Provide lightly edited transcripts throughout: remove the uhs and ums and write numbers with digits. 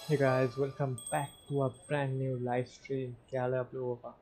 Hey guys, welcome back to a brand new live stream. क्या हाल है आप लोगों का?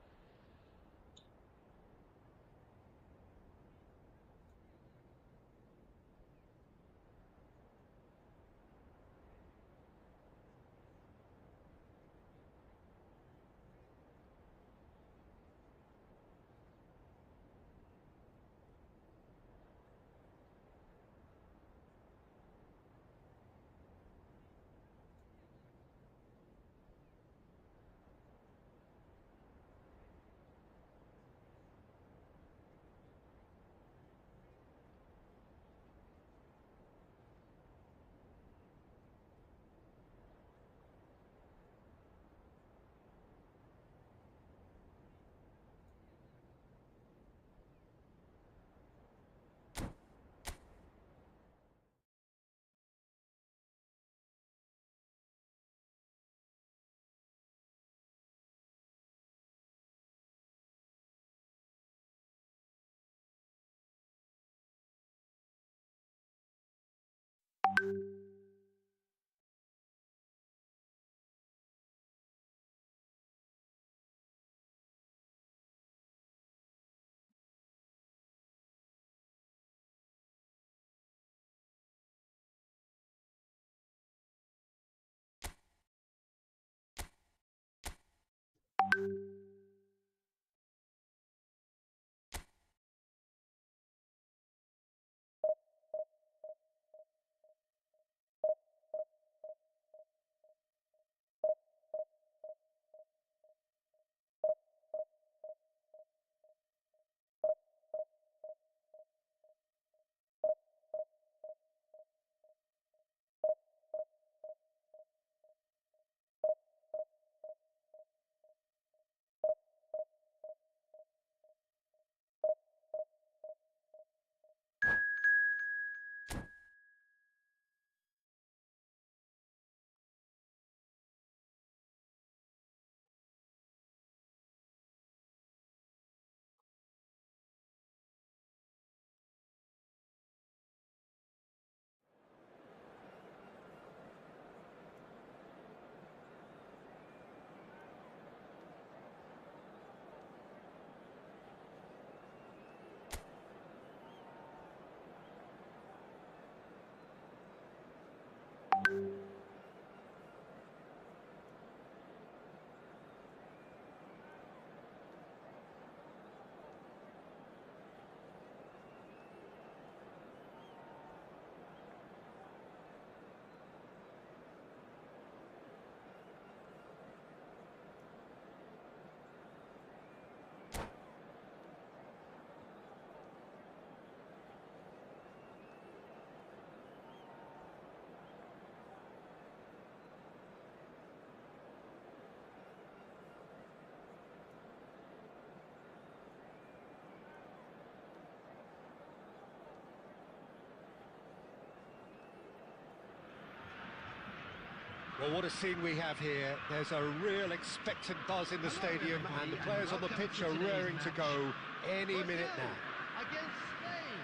Well, what a scene we have here. There's a real expectant buzz in the stadium, and the players on the pitch are raring to go any minute now. Against Spain.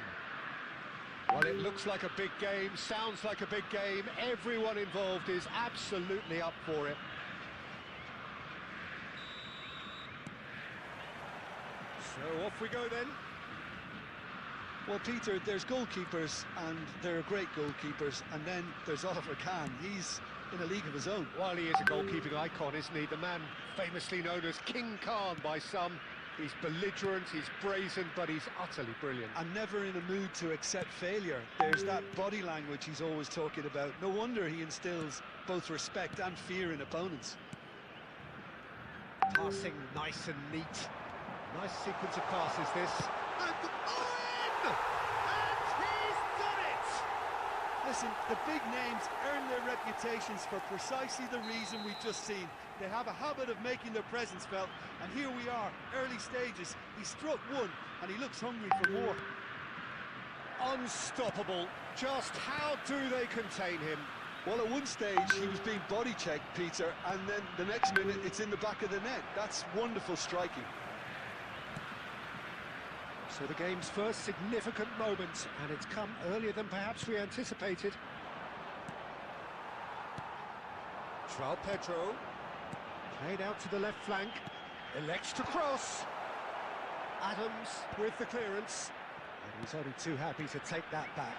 Well, it looks like a big game, sounds like a big game. Everyone involved is absolutely up for it. So off we go then. Well, Peter, there's goalkeepers, and there are great goalkeepers, and then there's Oliver Kahn. He's in a league of his own. Well, he is a goalkeeping icon, isn't he? The man famously known as King Khan by some. He's belligerent, he's brazen, but he's utterly brilliant. And never in a mood to accept failure. There's that body language he's always talking about. No wonder he instills both respect and fear in opponents. Passing nice and neat. Nice sequence of passes, this. And Owen! And he's done it! Listen, the big names earn their reputations for precisely the reason we've just seen. They have a habit of making their presence felt, and here we are, early stages. He struck one, and he looks hungry for more. Unstoppable. Just how do they contain him? Well, at one stage, he was being body-checked, Peter, and then the next minute, it's in the back of the net. That's wonderful striking. So the game's first significant moment, and it's come earlier than perhaps we anticipated. João Pedro. Played out to the left flank. Elects to cross. Adams with the clearance. And he's only too happy to take that back.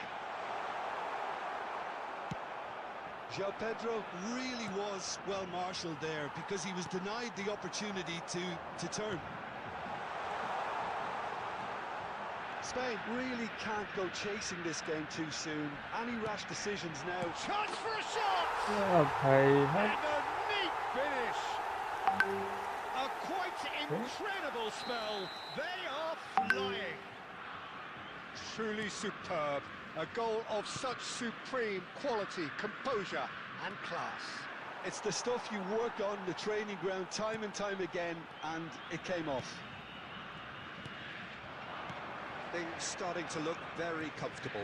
João Pedro really was well marshalled there because he was denied the opportunity to turn. Spain really can't go chasing this game too soon. Any rash decisions now. Chance for a shot! क्या भाई And a neat finish! A quite incredible spell. They are flying. Truly superb. A goal of such supreme quality, composure and class. It's the stuff you work on the training ground time and time again, and it came off. Things starting to look very comfortable.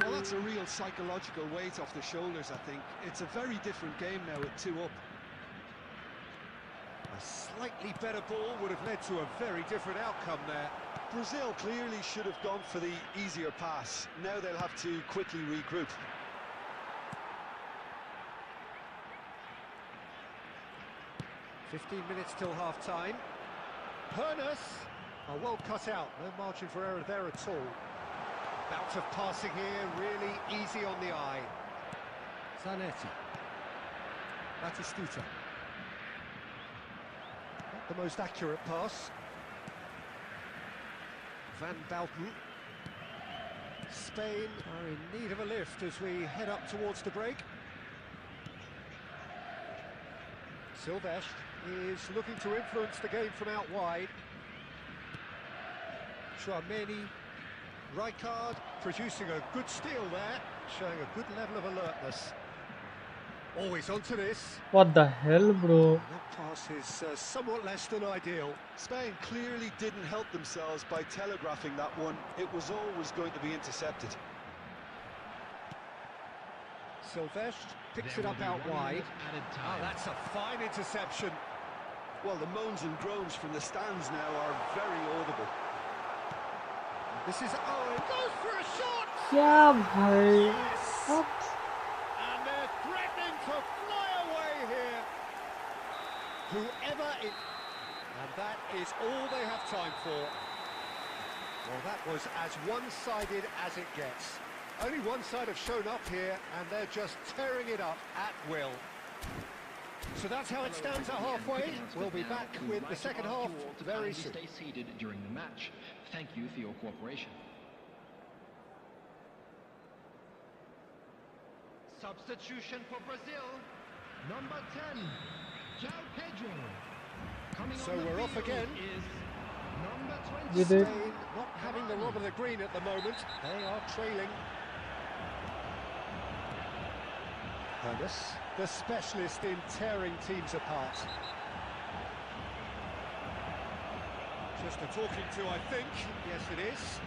Well, that's a real psychological weight off the shoulders, I think. It's a very different game now at 2 up. A slightly better ball would have led to a very different outcome there. Brazil clearly should have gone for the easier pass. Now they'll have to quickly regroup. "15 minutes till half-time. Pernas are well cut out, no margin for error there at all. Bout of passing here, really easy on the eye. Zanetti. Batistuta. Not the most accurate pass. Van Bouten. Spain are in need of a lift as we head up towards the break. Silvestre is looking to influence the game from out wide. Chouameni, Rijkaard producing a good steal there, showing a good level of alertness. Always onto this. what the hell bro That pass is somewhat less than ideal. Spain clearly didn't help themselves by telegraphing that one. It was always going to be intercepted. Silvestre picks it up out wide. Oh, that's a fine interception. Well, the moans and groans from the stands now are very audible. This is Owen, goes for a shot! क्या भाई Yes! what And they're threatening to fly away here. Whoever it... And that is all they have time for. Well, that was as one-sided as it gets. Only one side have shown up here, and they're just tearing it up at will. So that's how it stands at halfway. We'll be back with the second half very soon. Stay seated during the match. Thank you for your cooperation. Substitution for Brazil. Number 10, João Pedro. Coming So on the we're off field again. is number 20. We did. Spain not having the rub of the green at the moment. They are trailing. Pernas, the specialist in tearing teams apart. Just a talking to, I think. Yes, it is.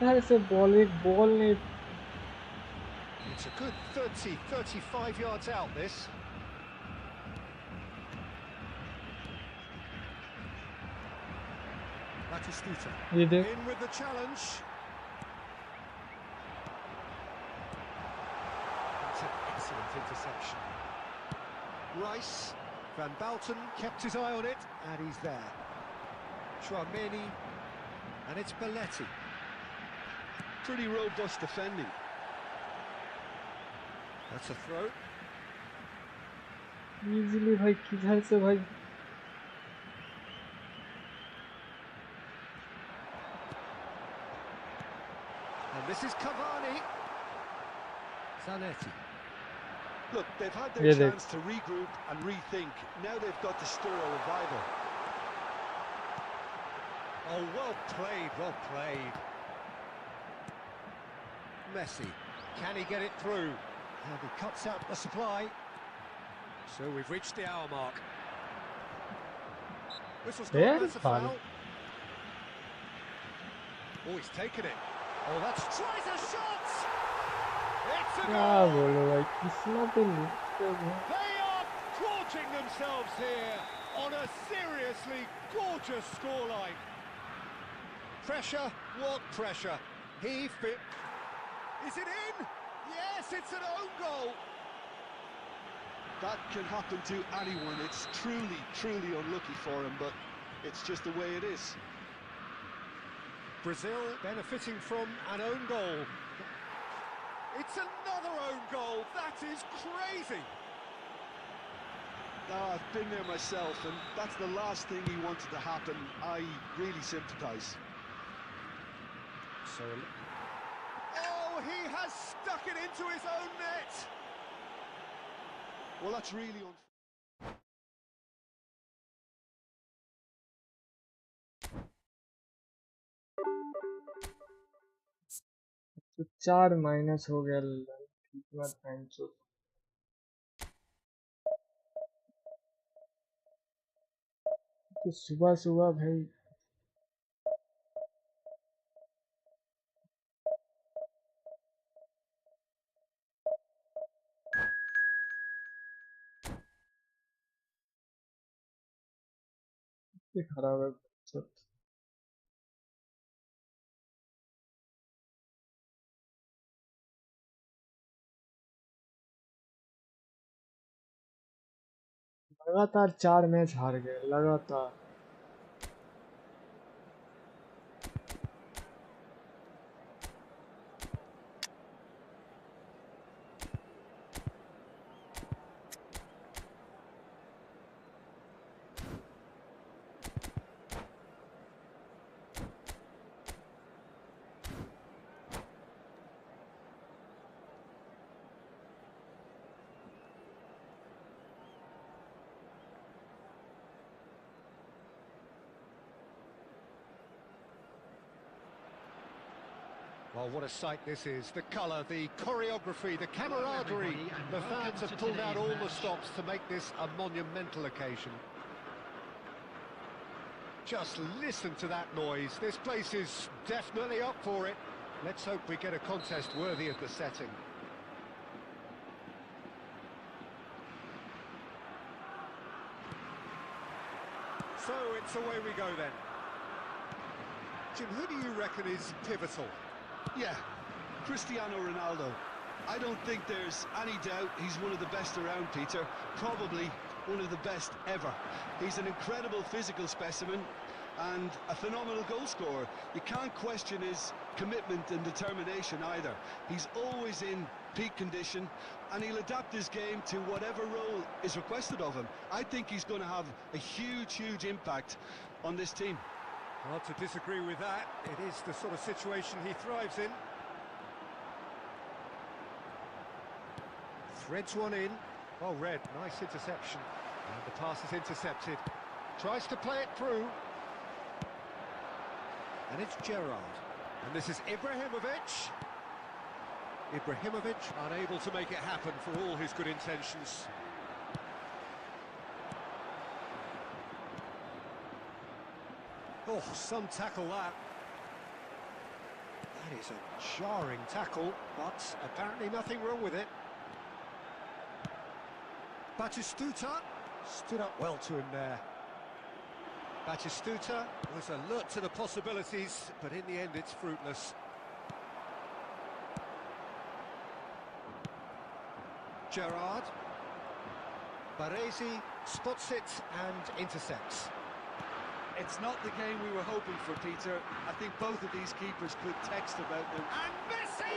यार इसे ball नहीं It's a good 30, 35 yards out, this. Batistuta. ये देख In with the challenge. That's an excellent interception. Rice, Van Bouten kept his eye on it, and he's there. Chouameni, and it's Belletti. Pretty robust defending. That's a throw. Easily भाई किधर से भाई And this is Cavani. Zanetti. Look, they've had Yeah, their they- chance to regroup and rethink. Now they've got to stir a revival. Oh, well played, well played. Messi, can he get it through? And he cuts out the supply. So we've reached the hour mark. Whistle's gone, Yeah, that's a fine. foul. Oh, he's taken it. Oh, that's... Tries a shot! It's a क्या goal! बोलो भाई किस्मत है लिखते हैं They are gorging themselves here on a seriously gorgeous scoreline. Pressure, what pressure? He fit. Is it in? Yes, it's an own goal. That can happen to anyone. It's truly, truly unlucky for him, but it's just the way it is. Brazil benefiting from an own goal. It's another own goal. That is crazy. I've been there myself, and that's the last thing he wanted to happen. I really sympathise. So, oh, he has stuck it into his own net. Well, that's really unfair. तो 4 minus हो गया कितना time तो सुबह सुबह भाई खराब है सब लगातार 4 मैच हार गए लगातार Well, what a sight this is. The colour, the choreography, the camaraderie. The fans have pulled out all the stops to make this a monumental occasion. Just listen to that noise. This place is definitely up for it. Let's hope we get a contest worthy of the setting. So it's away we go then. Jim, who do you reckon is pivotal? Yeah, Cristiano Ronaldo. I don't think there's any doubt he's one of the best around, Peter. Probably one of the best ever. He's an incredible physical specimen and a phenomenal goal scorer. You can't question his commitment and determination either. He's always in peak condition and he'll adapt his game to whatever role is requested of him. I think he's going to have a huge, huge impact on this team. Hard to disagree with that. It is the sort of situation he thrives in. Threads one in. Oh, Red, nice interception. And the pass is intercepted. Tries to play it through. And it's Gerrard. And this is Ibrahimovic. Ibrahimovic unable to make it happen for all his good intentions. Oh, some tackle that. That is a jarring tackle, but apparently nothing wrong with it. Batistuta stood up well to him there. Batistuta was alert to the possibilities, but in the end it's fruitless. Gerrard. Baresi spots it and intercepts. It's not the game we were hoping for, Peter. I think both of these keepers could text about them. And Messi!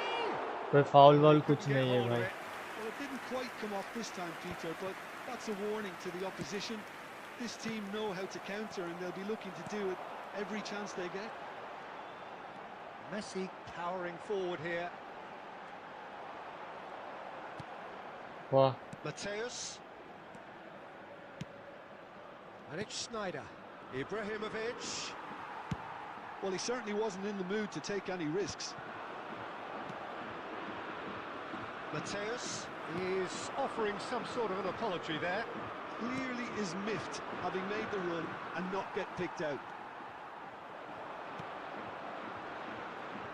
कोई foul vowel कुछ नहीं है भाई Well, it didn't quite come off this time, Peter, but that's a warning to the opposition. This team know how to counter and they'll be looking to do it every chance they get. Messi powering forward here. वाह Mateus. And it's Sneijder. Ibrahimovic. Well, he certainly wasn't in the mood to take any risks. Mateus is offering some sort of an apology there. Clearly is miffed, having made the run and not get picked out.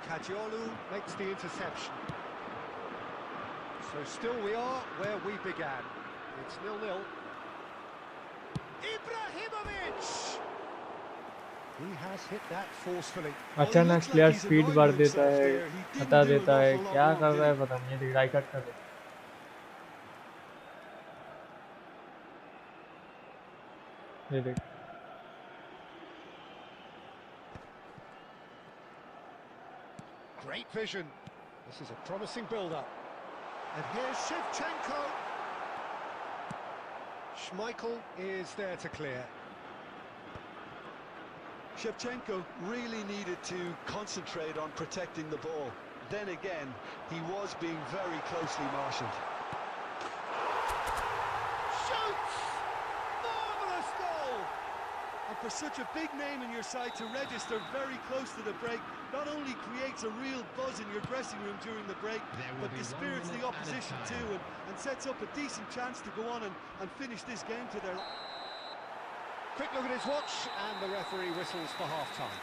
Kajiolu makes the interception. So still we are where we began. It's 0-0. Ibrahimovic! He has hit that forcefully. अचानक player speed बढ़ देता है हटा देता है क्या कर रहा है पता नहीं राइट कट कर ये देख Great vision. This is a promising build-up. And here's Shevchenko. Schmeichel is there to clear. Shevchenko really needed to concentrate on protecting the ball. Then again, he was being very closely marshalled. Shoots! Marvellous goal! And for such a big name in your side to register very close to the break, not only creates a real buzz in your dressing room during the break, but dispirits the opposition too, and sets up a decent chance to go on and finish this game to their... Quick look at his watch, and the referee whistles for half-time.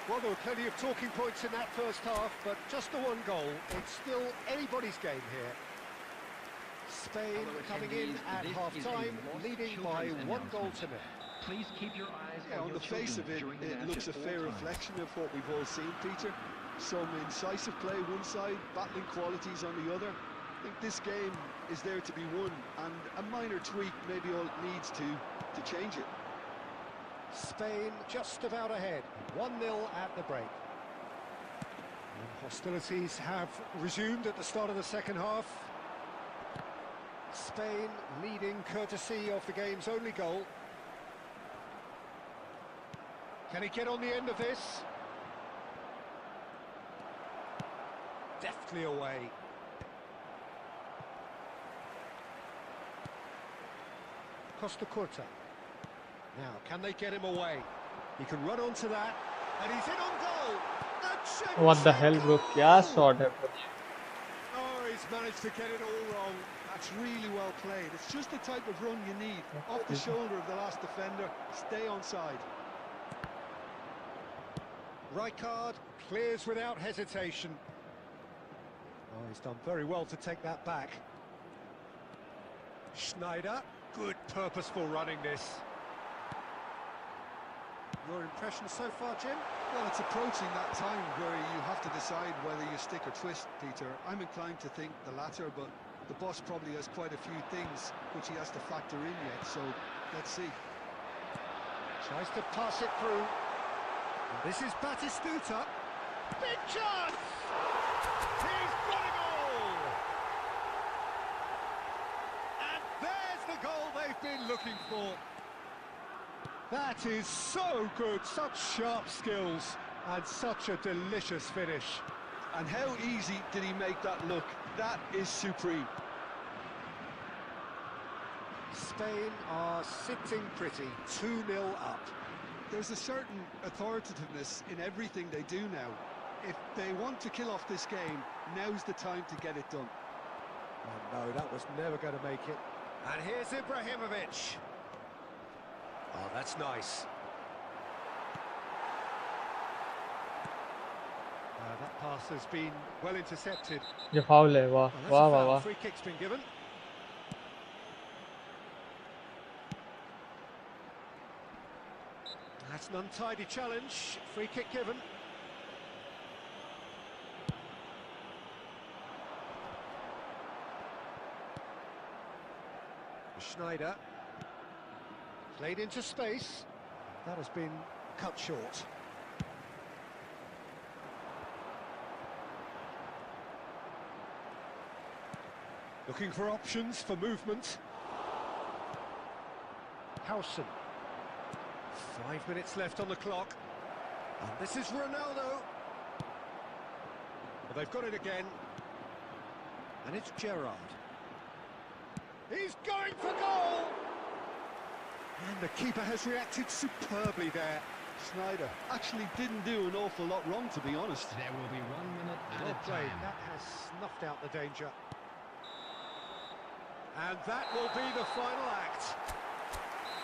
Well, there were plenty of talking points in that first half, but just the one goal. It's still anybody's game here. Spain coming in at half-time, leading by 1 goal to nil. Please keep your eyes on the face of it, it looks a fair reflection of what we've all seen, Peter. Some incisive play one side, battling qualities on the other. I think this game is there to be won, and a minor tweak maybe all it needs to change it. Spain just about ahead, 1-0 at the break. And hostilities have resumed at the start of the second half. Spain leading courtesy of the game's only goal. Can he get on the end of this? Deftly away. Costa Curta. Now, can they get him away? He can run onto that, and he's in on goal. What the hell bro, क्या shot है? Oh, he's managed to get it all wrong. That's really well played. It's just the type of run you need. Off the shoulder of the last defender, stay on side. Rijkaard clears without hesitation. Oh, he's done very well to take that back. Schneider, good purposeful running this. Your impression so far, Jim? Well, it's approaching that time where you have to decide whether you stick or twist, Peter. I'm inclined to think the latter, but the boss probably has quite a few things which he has to factor in yet, so let's see. Tries to pass it through. And this is Batistuta. Big chance! He's got it all! And there's the goal they've been looking for. That is so good, such sharp skills, and such a delicious finish. And how easy did he make that look? That is supreme. Spain are sitting pretty, 2-0 up. There's a certain authoritativeness in everything they do now. If they want to kill off this game, now's the time to get it done. Oh no, that was never going to make it. And here's Ibrahimovic. Oh, that's nice. That pass has been well intercepted. ये foul है, वाह Oh, वाह that's a वाह foul. वाह. Free kick's been given. That's an untidy challenge. Free kick given. Schneider. Played into space. That has been cut short. Looking for options for movement. Howson. 5 minutes left on the clock. And this is Ronaldo. Well, they've got it again. And it's Gerrard. He's going for goal! And the keeper has reacted superbly there. Schneider actually didn't do an awful lot wrong, to be honest. There will be 1 minute Well at a played. time. That has snuffed out the danger. And that will be the final act.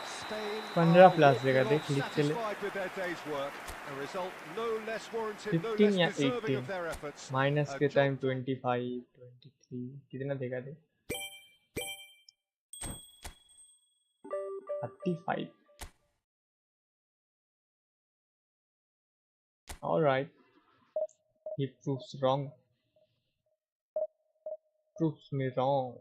Spain 15 are plus देगा not देख league के लिए. satisfied with their day's work. A result no less warranted, no 15 या less deserving 18 of their efforts. Minus A के job time done. 25 23 कितना देगा देख 35. All right, he proves me wrong.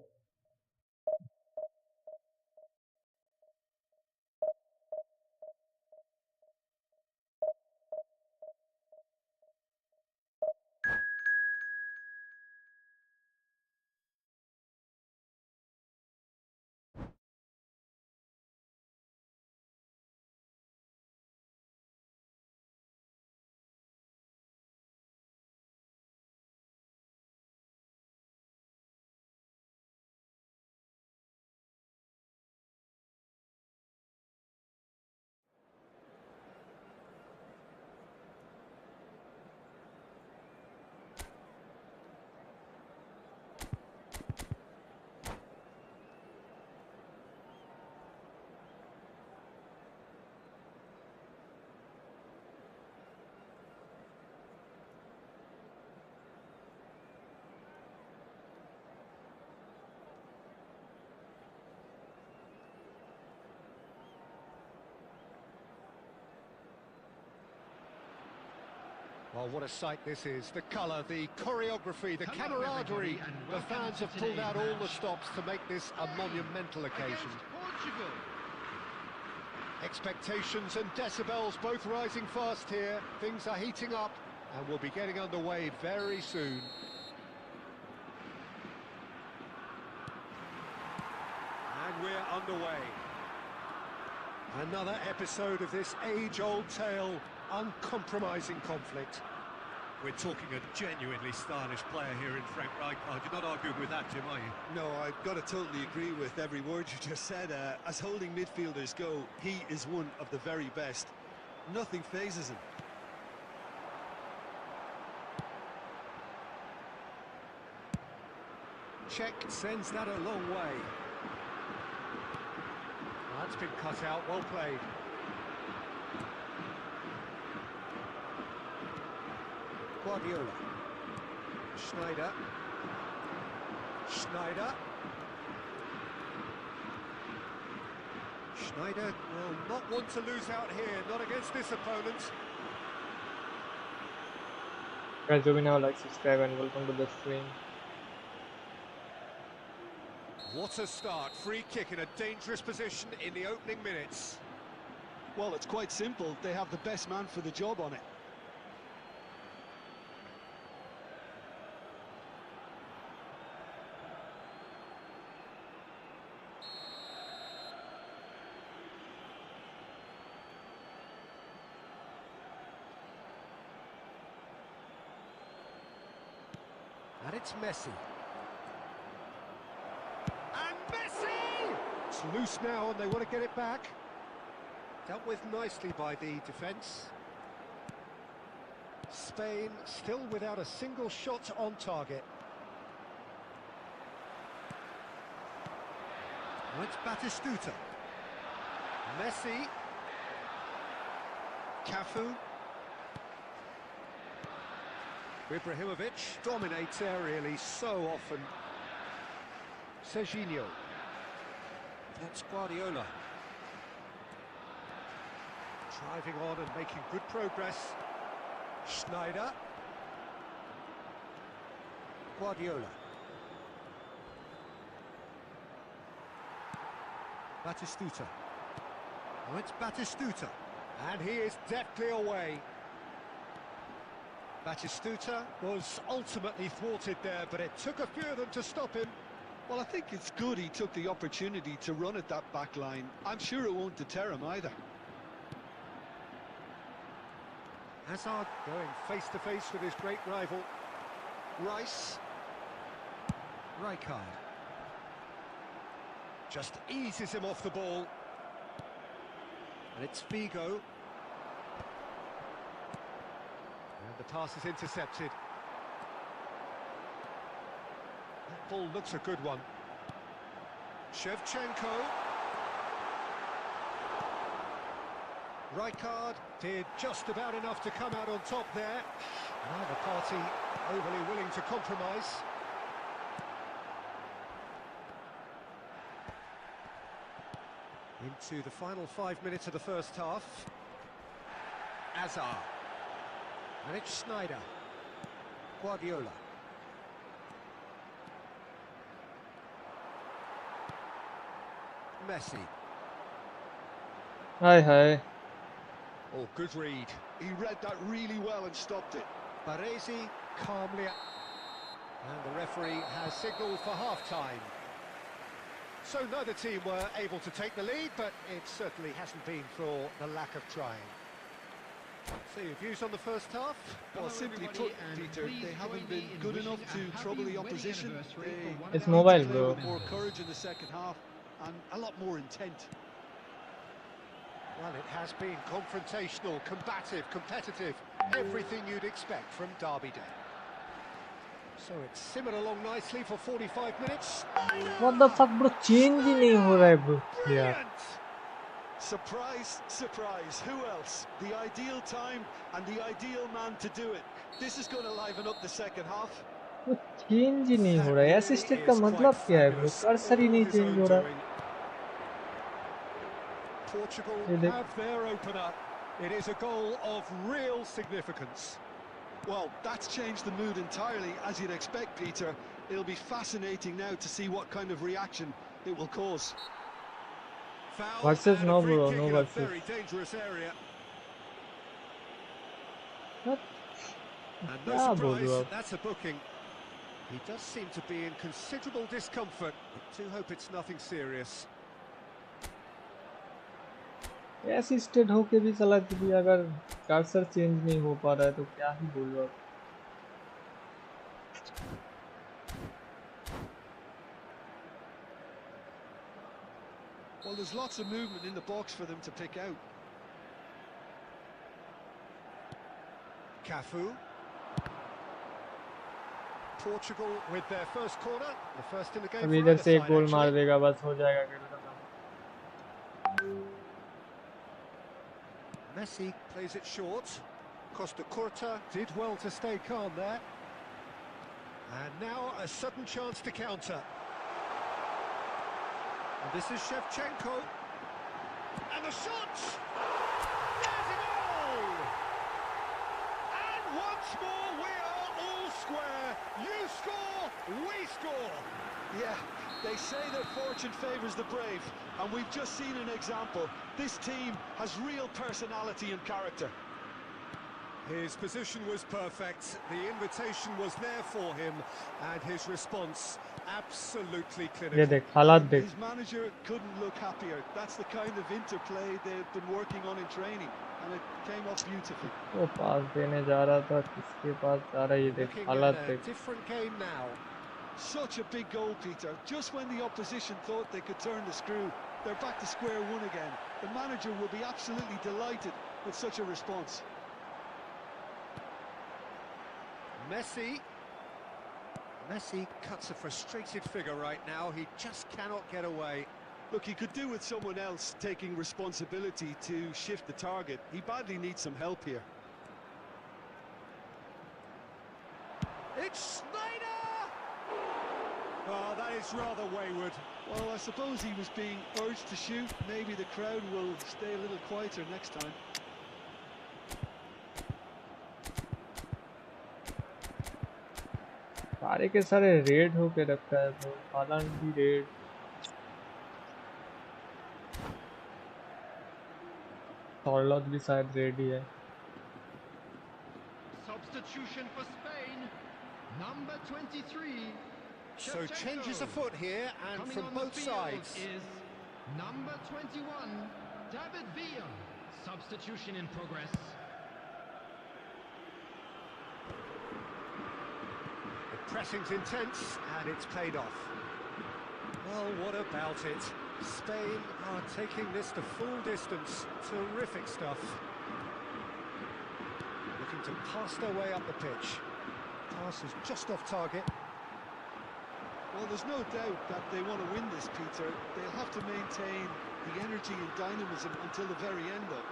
Oh, what a sight this is. The colour, the choreography, the camaraderie. The fans have pulled out all the stops to make this a monumental occasion. Portugal. Expectations and decibels both rising fast here. Things are heating up and we'll be getting underway very soon. And we're underway. Another episode of this age-old tale, uncompromising conflict. We're talking a genuinely stylish player here in Frank Rijkaard. You're not arguing with that, Jim, are you? No, I've got to totally agree with every word you just said. As holding midfielders go, he is one of the very best. Nothing phases him. Check sends that a long way. That's been cut out, well played. Guardiola. Schneider. Schneider. Schneider will not want to lose out here, not against this opponent. Guys, do we now like, subscribe, and welcome to the stream. What a start, free kick in a dangerous position in the opening minutes. Well, it's quite simple. They have the best man for the job on it. And it's Messi. And Messi! It's loose now and they want to get it back. Dealt with nicely by the defence. Spain still without a single shot on target. Now it's Batistuta. Messi. Cafu. Ibrahimovic dominates aerially so often. Serginho. That's Guardiola. Driving on and making good progress. Schneider. Guardiola. Batistuta. Oh, it's Batistuta. And he is deftly away. Batistuta was ultimately thwarted there, but it took a few of them to stop him. Well, I think it's good he took the opportunity to run at that back line. I'm sure it won't deter him either. Hazard going face-to-face with his great rival. Rice. Rijkaard. Just eases him off the ball. And it's Figo. And the pass is intercepted. That ball looks a good one. Shevchenko. Rijkaard did just about enough to come out on top there. Neither party overly willing to compromise. Into the final 5 minutes of the first half. Hazard. And it's Schneider. Guardiola. Messi. Hi. Oh, good read. He read that really well and stopped it. Baresi calmly. And the referee has signalled for half-time. So neither team were able to take the lead, but it certainly hasn't been for the lack of trying. So your views on the first half? Well, simply put, Peter, they haven't been good enough to trouble the opposition. It's mobile, bro. More courage in the second half and a lot more intent. Well, it has been confrontational, combative, competitive, everything you'd expect from Derby Day. So it's simmered along nicely for 45 minutes. What the fuck, bro? Change ही नहीं हो रहा है, bro. Yeah. Surprise, surprise. Who else? The ideal time and the ideal man to do it. This is going to liven up the second half. वो change ही नहीं हो रहा है. Assisted का मतलब क्या है, bro? Cursor ही नहीं change हो रहा. Portugal have their opener. It is a goal of real significance. Well, that's changed the mood entirely, as you'd expect, Peter. It'll be fascinating now to see what kind of reaction it will cause. Foul Versus and a no free bro, kick no in a versus. very dangerous area. What? And no क्या बोलूं surprise, अब? that's a booking. He does seem to be in considerable discomfort, but do hope it's nothing serious. ऐसी state होके भी साला कभी अगर cursor change नहीं हो पा रहा है तो क्या ही बोलूं अब? Well, there's lots of movement in the box for them to pick out. Cafu. Portugal with their first corner, the first in the game अभी for इधर either से एक side, गोल मार actually. देगा बस हो जाएगा खेल खत्म. Messi plays it short. Costa Curta did well to stay calm there. And now a sudden chance to counter. And this is Shevchenko. And the shot! There's a goal! And once more we are all square. You score, we score. Yeah, they say that fortune favours the brave, and we've just seen an example. This team has real personality and character. His position was perfect, the invitation was there for him, and his response absolutely ये clinical. देख हालात देख. His manager couldn't look happier. That's the kind of interplay they've been working on in training, and it came off beautifully. वो पास देने जा रहा था किसके पास जा रहा है ये देख Looking हालात at a देख. different game now. Such a big goal, Peter. Just when the opposition thought they could turn the screw, they're back to square one again. The manager will be absolutely delighted with such a response. Messi cuts a frustrated figure right now. He just cannot get away. Look, he could do with someone else taking responsibility to shift the target. He badly needs some help here. It's Snyder! Oh, that is rather wayward. Well, I suppose he was being urged to shoot. Maybe the crowd will stay a little quieter next time. सारे के सारे red होके रखा है तो हालांड भी red. सॉर्लॉथ भी शायद रेड ही है. Substitution for Spain. Number 23. So Shevchenko. changes afoot here, and Coming from on the both field sides. is number 21, David Villa. Substitution in progress. The pressing's intense, and it's paid off. Well, what about it? Spain are taking this to full distance. Terrific stuff. Looking to pass their way up the pitch. Pass is just off target. Well, there's no doubt that they want to win this, Peter. They'll have to maintain the energy and dynamism until the very end, though.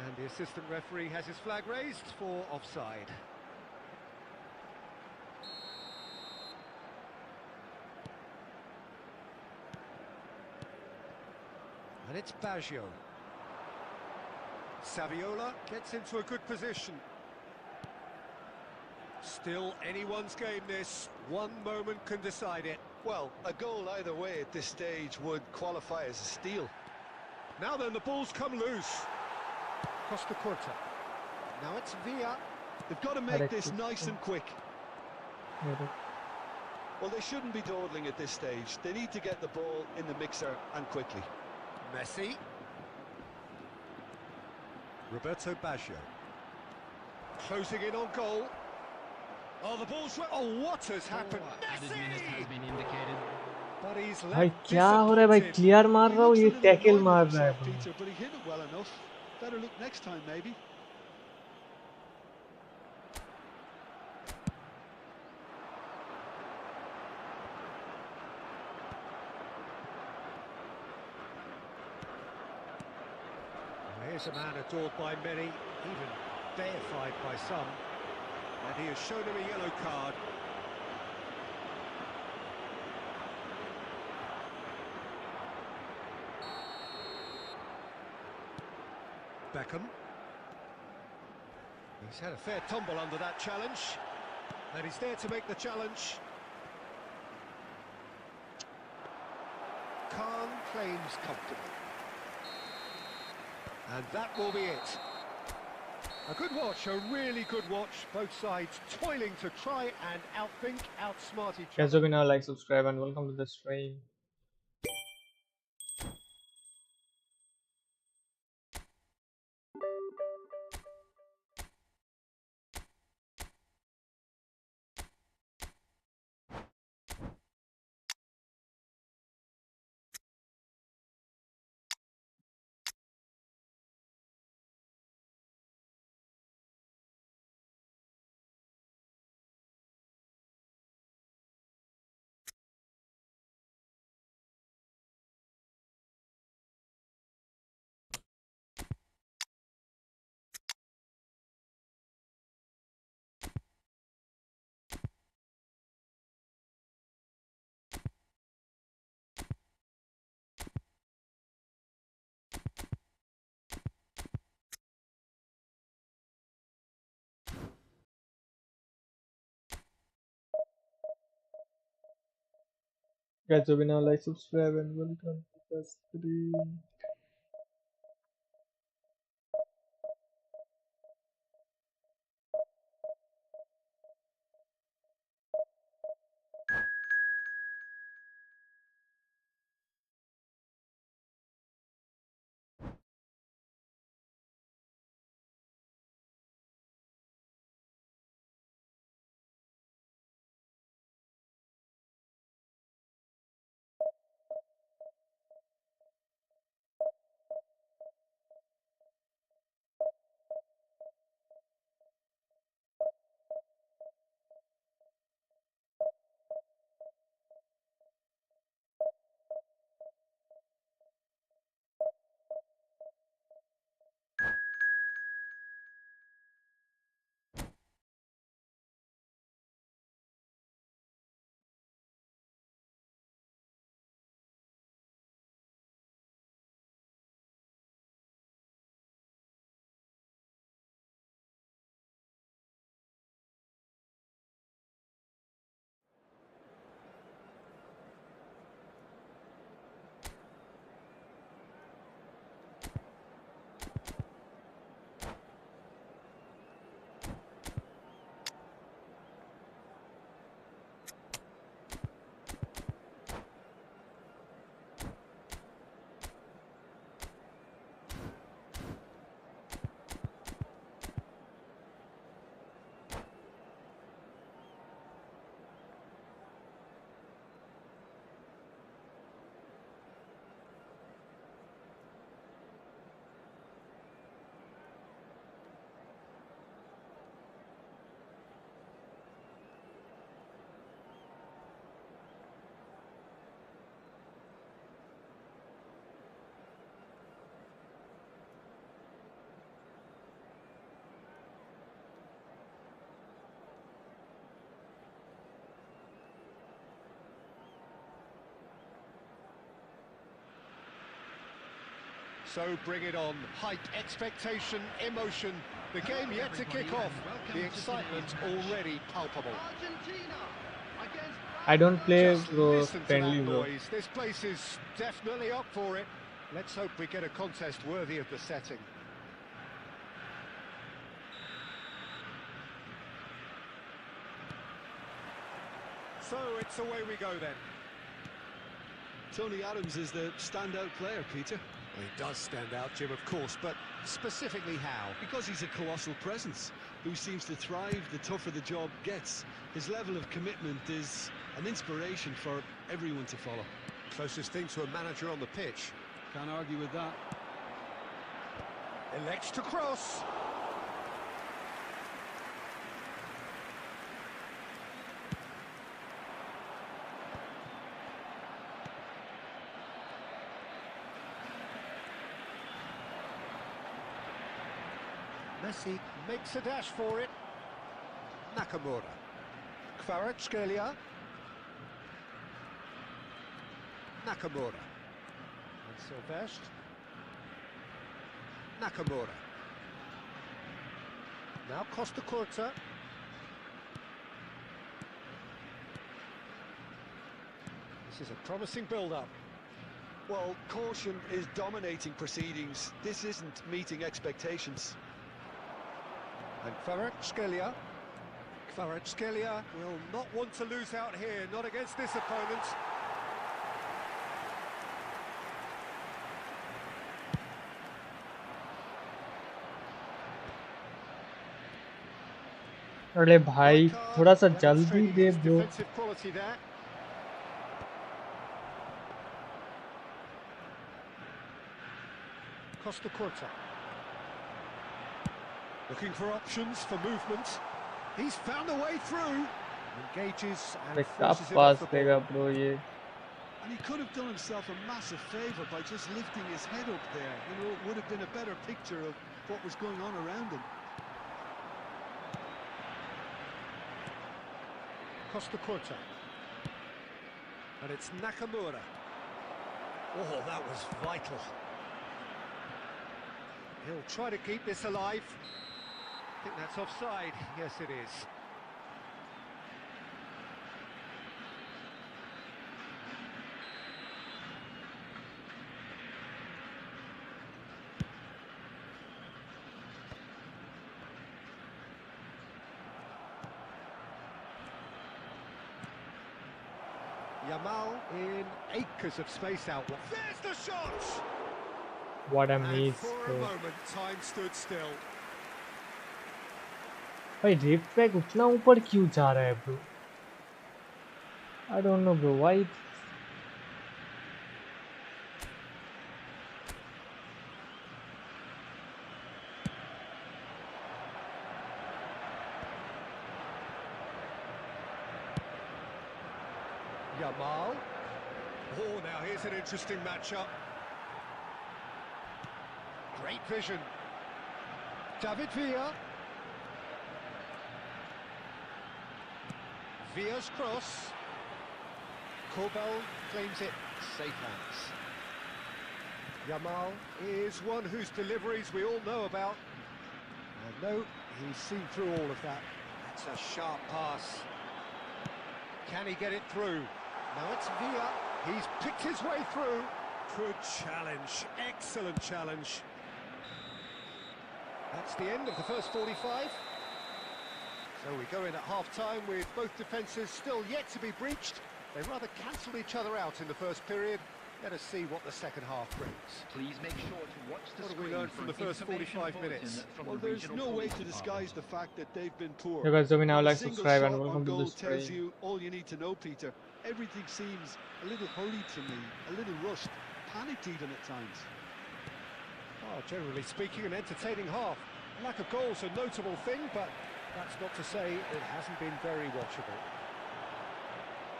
And the assistant referee has his flag raised for offside. And it's Baggio. Saviola gets into a good position. Still anyone's game this. One moment can decide it. Well, a goal either way at this stage would qualify as a steal. Now then, the ball's come loose. Costa Curta. Now it's Villa. They've got to make this nice and quick. Well, they shouldn't be dawdling at this stage. They need to get the ball in the mixer and quickly. Messi. Roberto Baggio. Closing in on goal. Oh, the ball's... Oh, what has happened? Added minute has been indicated. But he's भाई left क्या हो रहा है भाई? disappointed. Clear मार रहा हूँ He ये looks a little tackle annoyed मार with रहा है himself, भाई. Peter, but he hit it well enough. Better look next time, maybe. Here's a man adored by many, even deified by some, and he has shown him a yellow card. Beckham. He's had a fair tumble under that challenge, and he's there to make the challenge. Khan claims comfortable. And that will be it. A good watch, a really good watch. Both sides toiling to try and outthink, outsmart each Guys, other. now like, subscribe, and welcome to the stream. Guys, now like, subscribe, and welcome to the stream. So bring it on. Hype, expectation, emotion. The game yet to kick off. The excitement already palpable. Argentina against I don't play Just bro listen to friendly, that bro. noise. This place is definitely up for it. Let's hope we get a contest worthy of the setting. So it's away we go then. Tony Adams is the standout player, Peter, Well, he does stand out, Jim, of course, but specifically how? because he's a colossal presence who seems to thrive the tougher the job gets. His level of commitment is an inspiration for everyone to follow. Closest thing to a manager on the pitch. Can't argue with that. Elects to cross. Messi makes a dash for it. Nakamura. Kvaratskhelia. Nakamura. And Silvestre. Nakamura. Now Costa Curta. This is a promising build-up. Well, caution is dominating proceedings. This isn't meeting expectations. And Kvaratskhelia will not want to lose out here, not against this opponent. अरे भाई थोड़ा सा जल्दी दे bro. Defensive quality there. Costa Curta. Looking for options for movement. He's found a way through. Engages and forces it off the ball. देगा bro ये। And he could have done himself a massive favour by just lifting his head up there. You know, it would have been a better picture of what was going on around him. Costa Curta. And it's Nakamura. Oh, that was vital. He'll try to keep this alive. I think that's offside. Yes, it is. Yamal in acres of space out. There's the shot! What a And miss for a bro। moment, time stood still. भाई red flag उतना ऊपर क्यों जा रहा है bro? I don't know bro, why? Yamal. Oh, now here's an interesting matchup. Great vision. David Villa. Villa's cross. Corbell claims it. Safe hands. Yamal is one whose deliveries we all know about. And no, he's seen through all of that. That's a sharp pass. Can he get it through? Now it's Villa. He's picked his way through. Good challenge. Excellent challenge. That's the end of the first 45. So we go in at half-time with both defences still yet to be breached. They rather cancelled each other out in the first period. Let us see what the second half brings. Please make sure to watch the What have we screen learned from for the first information 45 bulletin minutes? from Well, the there's regional no way police to disguise the fact that they've been poor. Hey guys, do me now, A like, single subscribe and shot welcome on to the goal tells stream. you all you need to know, Peter. Everything seems a little hurried to me, a little rushed, panicked even at times. Oh, generally speaking, an entertaining half. Lack of goals a notable thing, but that's not to say it hasn't been very watchable.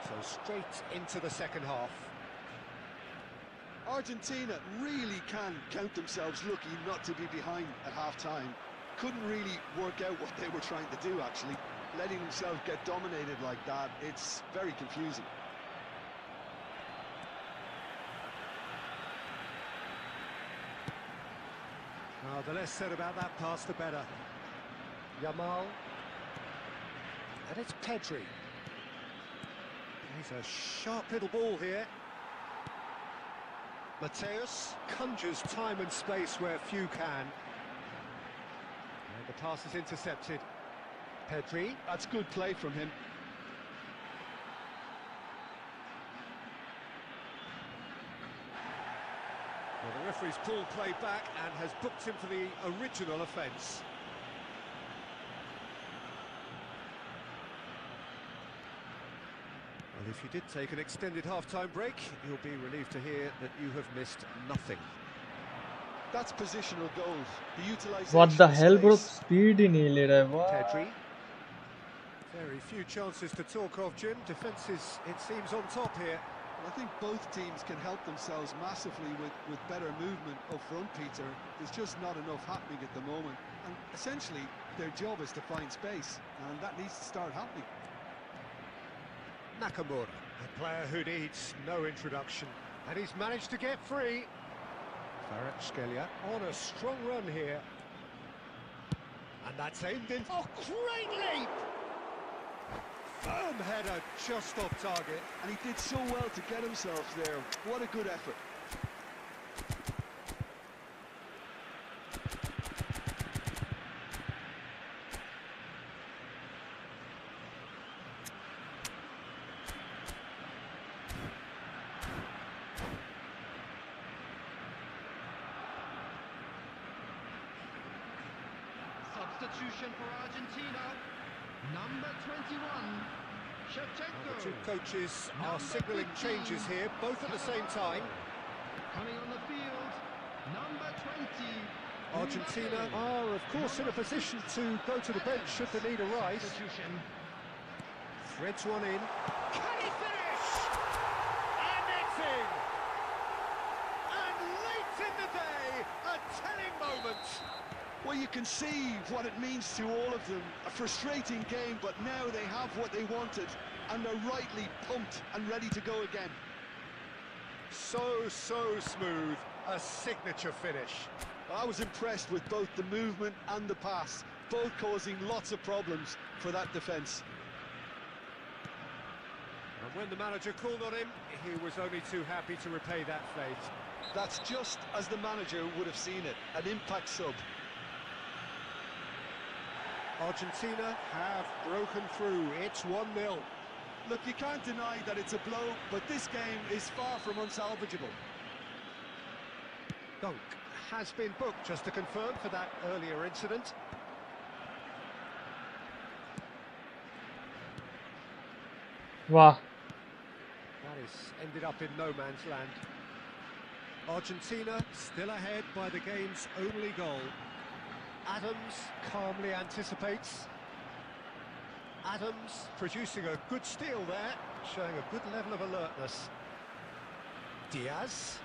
So straight into the second half. Argentina really can count themselves lucky not to be behind at half-time. Couldn't really work out what they were trying to do, actually. Letting themselves get dominated like that, it's very confusing. The less said about that pass, the better. Yamal. And it's Pedri. He's a sharp little ball here. Mateus conjures time and space where few can. And the pass is intercepted. Pedri. That's good play from him. Well, the referee's pulled play back and has booked him for the original offence. Well, if you did take an extended half-time break, you'll be relieved to hear that you have missed nothing. That's positional goals. The utilisation. What the of hell bro? space. Speed ही नहीं ले रहा है वो। Pedri. Very few chances to talk of, Jim. Defence is, it seems, on top here. I think both teams can help themselves massively with better movement up front, Peter. There's just not enough happening at the moment. And essentially, their job is to find space, and that needs to start happening. Nakamura, a player who needs no introduction. And he's managed to get free. Kvaratskhelia on a strong run here. And that's aimed in. Oh, great leap! Firm header, just off target. And he did so well to get himself there. What a good effort. Substitution for Argentina. Number 21, Shevchenko. The two coaches are signalling changes here, both at the same time. Coming on the field, number 20. Argentina are, of course, in a position to go to the bench should they need a rise. Substitution. Threads one in. Can he finish? And it's in! And late in the day, a telling moment. Well, you can see what it means to all of them. A frustrating game, but now they have what they wanted, and they're rightly pumped and ready to go again. So smooth. A signature finish. I was impressed with both the movement and the pass, both causing lots of problems for that defence. And when the manager called on him, he was only too happy to repay that fate. That's just as the manager would have seen it, an impact sub. Argentina have broken through. It's 1-0. Look, you can't deny that it's a blow, but this game is far from unsalvageable. Dunk has been booked, just to confirm, for that earlier incident. वाह That is ended up in no man's land. Argentina still ahead by the game's only goal. Adams calmly anticipates. Adams producing a good steal there, showing a good level of alertness. Diaz.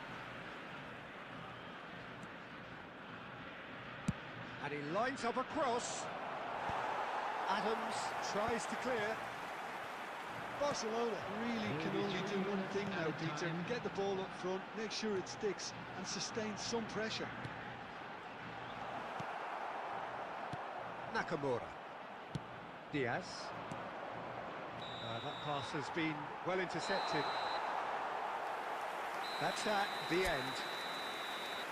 And he lines up a cross. Adams tries to clear. Barcelona really can only do one thing now, Peter. Get the ball up front, make sure it sticks, and sustain some pressure. Nakamura. Diaz. That pass has been well intercepted. That's at the end.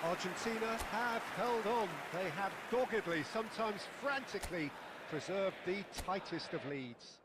Argentina have held on. They have doggedly, sometimes frantically, preserved the tightest of leads.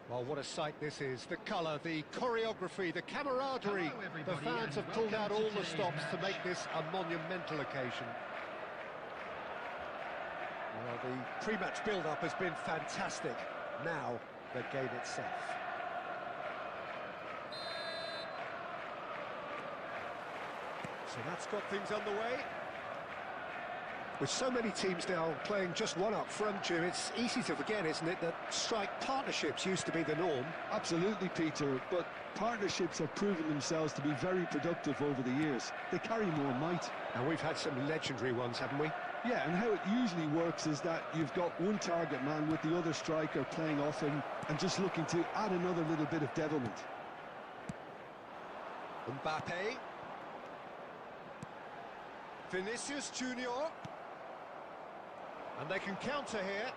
Well, what a sight this is. The colour, the choreography, the camaraderie. The fans have pulled out all the stops to make this a monumental occasion. Well, the pre-match build-up has been fantastic. Now, the game itself. So that's got things underway. With so many teams now playing just one up front, Jim, it's easy to forget, isn't it, that strike partnerships used to be the norm. Absolutely, Peter, but partnerships have proven themselves to be very productive over the years. They carry more might. And we've had some legendary ones, haven't we? Yeah, and how it usually works is that you've got one target man with the other striker playing off him and just looking to add another little bit of devilment. Mbappe. Vinicius Junior. And they can counter here.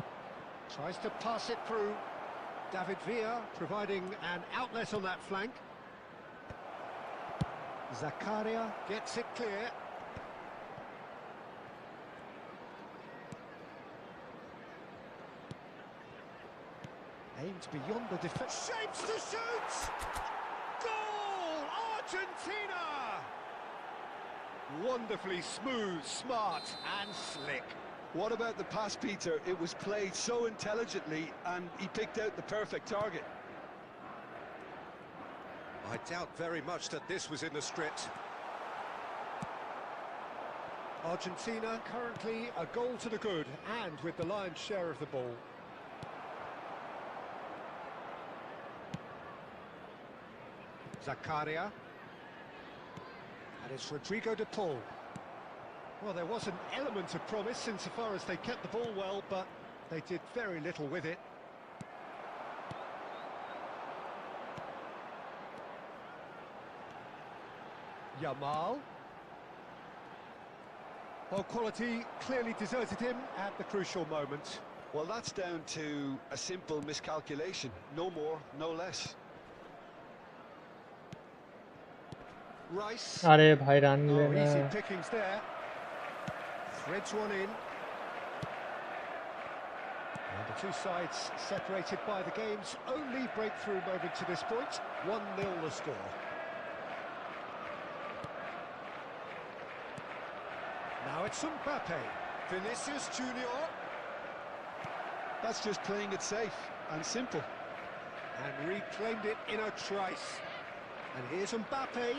Tries to pass it through. David Villa providing an outlet on that flank. Zakaria gets it clear. Aims beyond the defence. Shapes to shoot! Goal! Argentina! Wonderfully smooth, smart and slick. What about the pass, Peter? It was played so intelligently and he picked out the perfect target. I doubt very much that this was in the script. Argentina currently a goal to the good and with the lion's share of the ball. Zakaria. And it's Rodrigo de Paul. Well, there was an element of promise insofar as they kept the ball well, but they did very little with it. Yamal. Well, quality clearly deserted him at the crucial moment. Well, that's down to a simple miscalculation. No more, no less. Rice. अरे भाई run Oh, लेना easy है। pickings there. Threads one in. And the two sides separated by the game's only breakthrough moment to this point. 1-0 the score. Now it's Mbappe. Vinicius Junior. That's just playing it safe and simple. And reclaimed it in a trice. And here's Mbappe.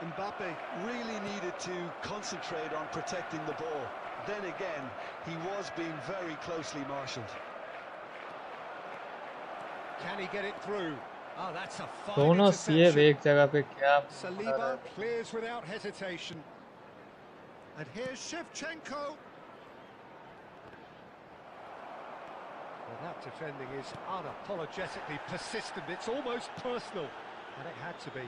Mbappe really needed to concentrate on protecting the ball. Then again, he was being very closely marshalled. Can he get it through? Oh, that's a fine दोनों सीएब interception. एक जगह पे क्या बना Saliba रहे हैं। clears without hesitation. And here's Shevchenko. Well, that defending is unapologetically persistent. It's almost personal. And it had to be.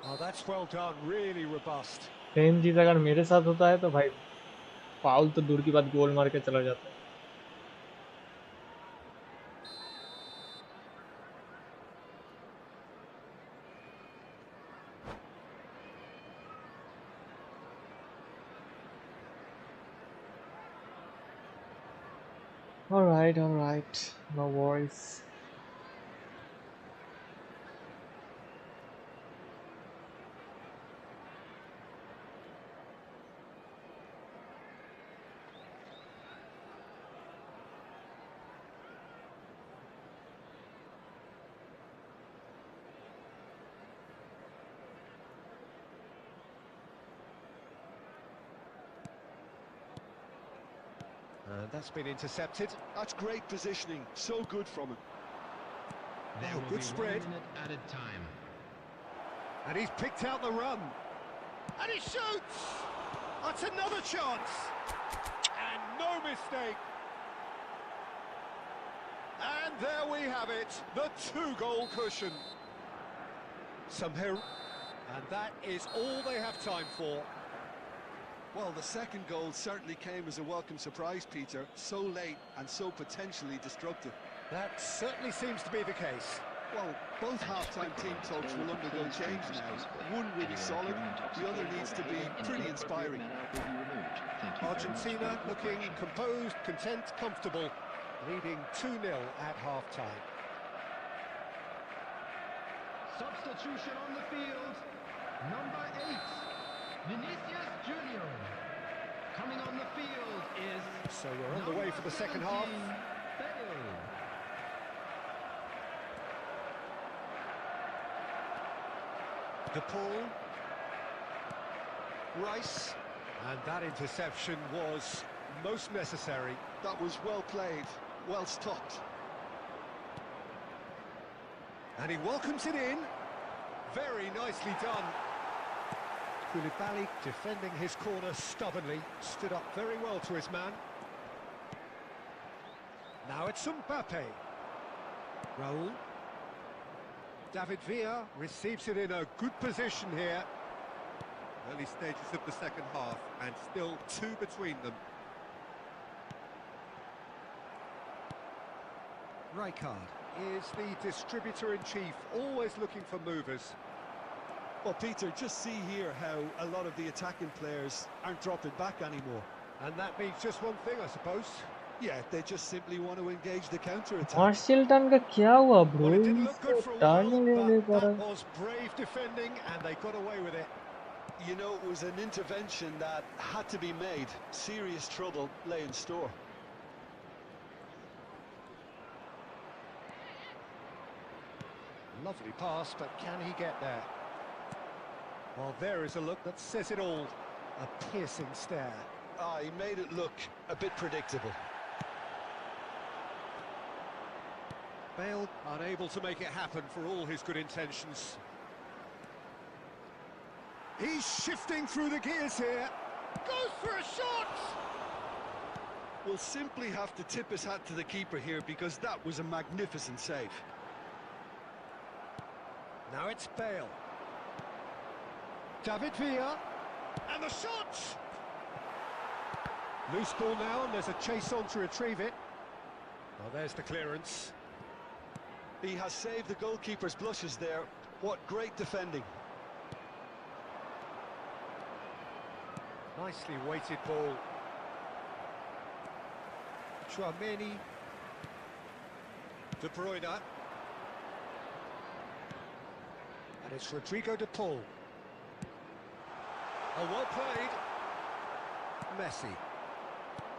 Oh, that's well done. Really robust. Same चीज अगर मेरे साथ होता है तो भाई फाउल तो दूर की बात गोल मार के चला जाता है। All right, no worries. That's been intercepted. That's great positioning. So good from him. There Oh, will good be spread. 1 minute added time. And he's picked out the run. And he shoots! That's another chance. And no mistake. And there we have it, the 2-goal cushion. Somehow, and that is all they have time for. Well, the second goal certainly came as a welcome surprise, Peter. So late and so potentially destructive. That certainly seems to be the case. Well, both half-time team talks will undergo change now. One will be solid, the other needs to be pretty inspiring. Argentina looking composed, content, comfortable, leading 2-0 at half-time. Substitution on the field. Number 8, Vinicius Junior. Coming on the field is... So we're on the way for the second half. Bale. De Paul. Rice. And that interception was most necessary. That was well played, well stopped. And he welcomes it in. Very nicely done. Koulibaly defending his corner stubbornly. Stood up very well to his man. Now it's Mbappe. Raul. David Villa receives it in a good position here. Early stages of the second half, and still 2 between them. Rijkaard is the distributor-in-chief, always looking for movers. Well, Peter, just see here how a lot of the attacking players aren't dropping back anymore. And that means just one thing, I suppose. Yeah, they just simply want to engage the counter-attack. Marshal turn का क्या हुआ bro? Well, it didn't look good for a turn while, नहीं ले पा but that रहा. was brave defending, and they got away with it. You know, it was an intervention that had to be made. Serious trouble lay in store. Lovely pass, but can he get there? Well, there is a look that says it all. A piercing stare. Ah, he made it look a bit predictable. Bale unable to make it happen for all his good intentions. He's shifting through the gears here. Goes for a shot! We'll simply have to tip his hat to the keeper here because that was a magnificent save. Now it's Bale. David Villa. And the shot! Loose ball now, and there's a chase on to retrieve it. Well, there's the clearance. He has saved the goalkeeper's blushes there. What great defending. Nicely weighted ball. Chouameni. De Bruyne. And it's Rodrigo de Paul. Oh, well played. Messi.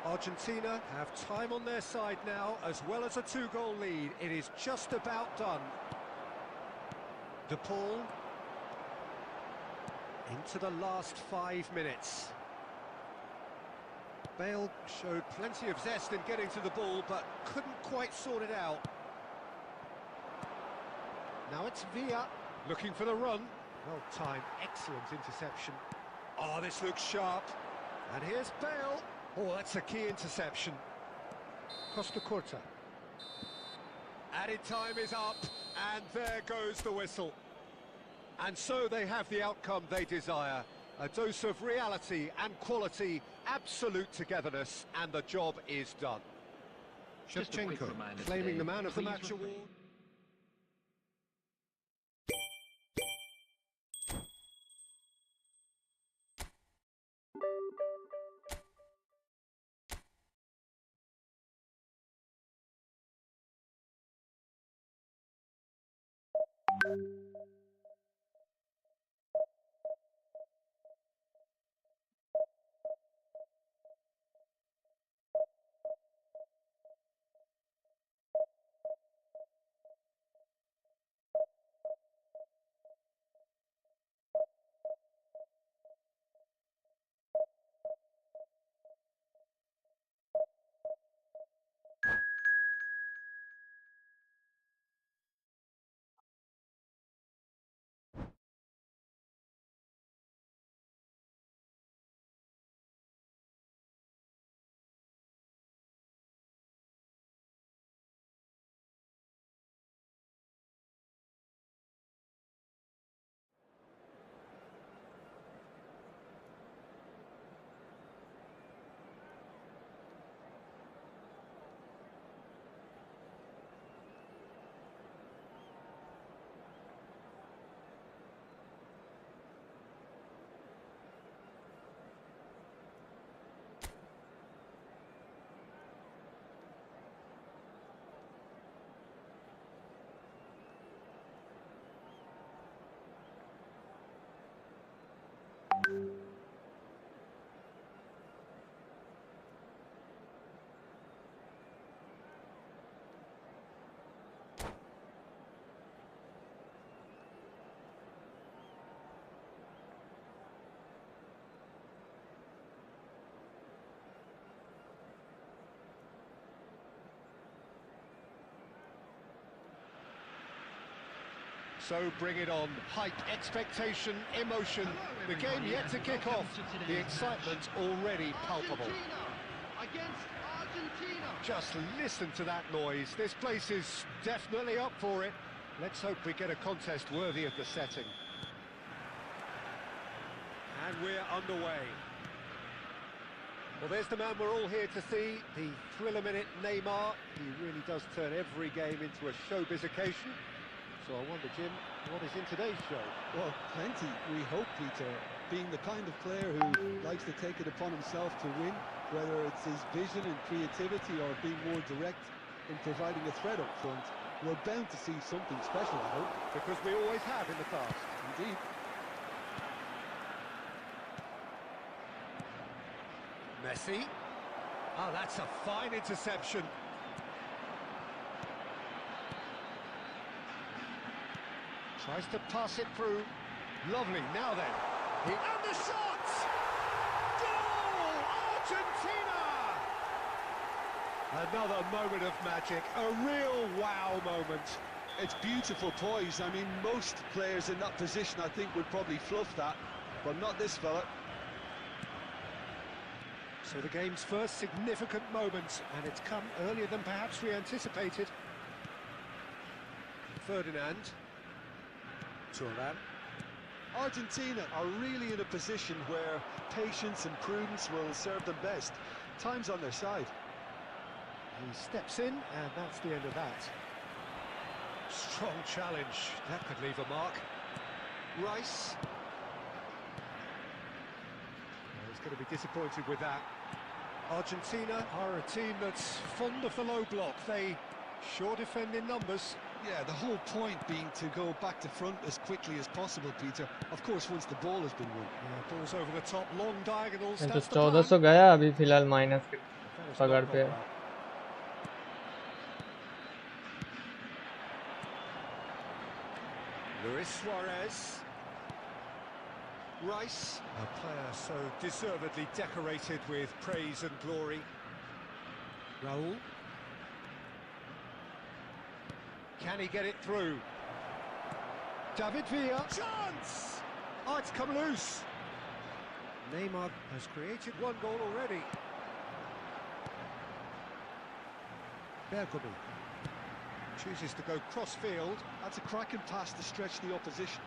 Argentina have time on their side now, as well as a 2-goal lead. It is just about done. De Paul. Into the last 5 minutes. Bale showed plenty of zest in getting to the ball, but couldn't quite sort it out. Now it's Villa, looking for the run. Well timed, excellent interception. Oh, this looks sharp. And here's Bale. Oh, that's a key interception. Costa Curta. Added time is up, and there goes the whistle. And so they have the outcome they desire. A dose of reality and quality, absolute togetherness, and the job is done. Just a quick Shevchenko reminder claiming today, the man of the please match refrain- award. So bring it on. Hype, expectation, emotion. The game yet to kick off. The excitement already palpable. Against Argentina. Just listen to that noise. This place is definitely up for it. Let's hope we get a contest worthy of the setting. And we're underway. Well, there's the man we're all here to see, the thriller-minute Neymar. He really does turn every game into a showbiz occasion. So I wonder, Jim, what is in today's show? Well, plenty, we hope, Peter. Being the kind of player who likes to take it upon himself to win, whether it's his vision and creativity or being more direct in providing a threat up front, we're bound to see something special, I hope. Because we always have in the past. Indeed. Messi. Oh, that's a fine interception. Tries to pass it through. Lovely, now then. And the shot! Goal! Argentina! Another moment of magic, a real wow moment. It's beautiful poise. I mean, most players in that position, I think, would probably fluff that, but not this fella. So the game's first significant moment, and it's come earlier than perhaps we anticipated. Ferdinand. Thuram. Argentina are really in a position where patience and prudence will serve them best. Time's on their side. He steps in, and that's the end of that. Strong challenge. That could leave a mark. Rice. He's going to be disappointed with that. Argentina are a team that's fond of the low block. They sure defend in numbers. Yeah, the whole point being to go back to front as quickly as possible, Peter. Of course, once the ball has been won. Yeah, balls over the top, long diagonals. तो That's the 1400 plan. गया अभी फिलहाल minus के That is पकड़ not पे gone well. Luis Suarez. Rice, a player so deservedly decorated with praise and glory. Raul. Can he get it through? David Villa. Chance! Oh, it's come loose. Neymar has created one goal already. Bergamy chooses to go cross-field. That's a cracking pass to stretch the opposition.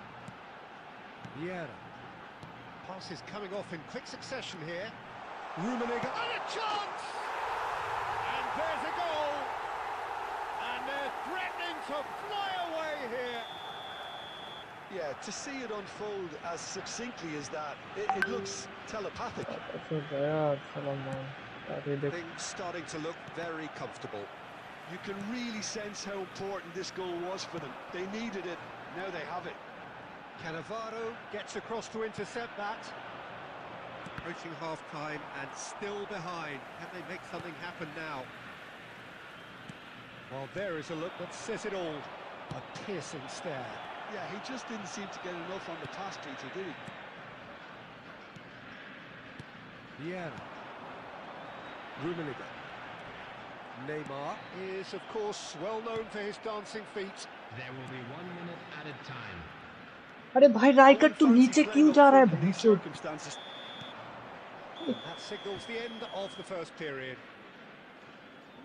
Vieira. Pass is coming off in quick succession here. Rummenigge. And a chance! And there's a goal! And they're threatening to fly away here. Yeah, to see it unfold as succinctly as that, it looks telepathic. तो गया सलाम Things starting to look very comfortable. You can really sense how important this goal was for them. They needed it, now they have it. Cannavaro gets across to intercept that. Approaching half-time and still behind. Can they make something happen now? Well, there is a look that says it all. A piercing stare. Yeah, he just didn't seem to get enough on the pass, Peter, did he? Vieira. Rummenigge. Neymar is, of course, well known for his dancing feet. There will be 1 minute added time. अरे भाई राइकट तू नीचे क्यों जा रहा है भैंसो Circumstances. That signals the end of the first period.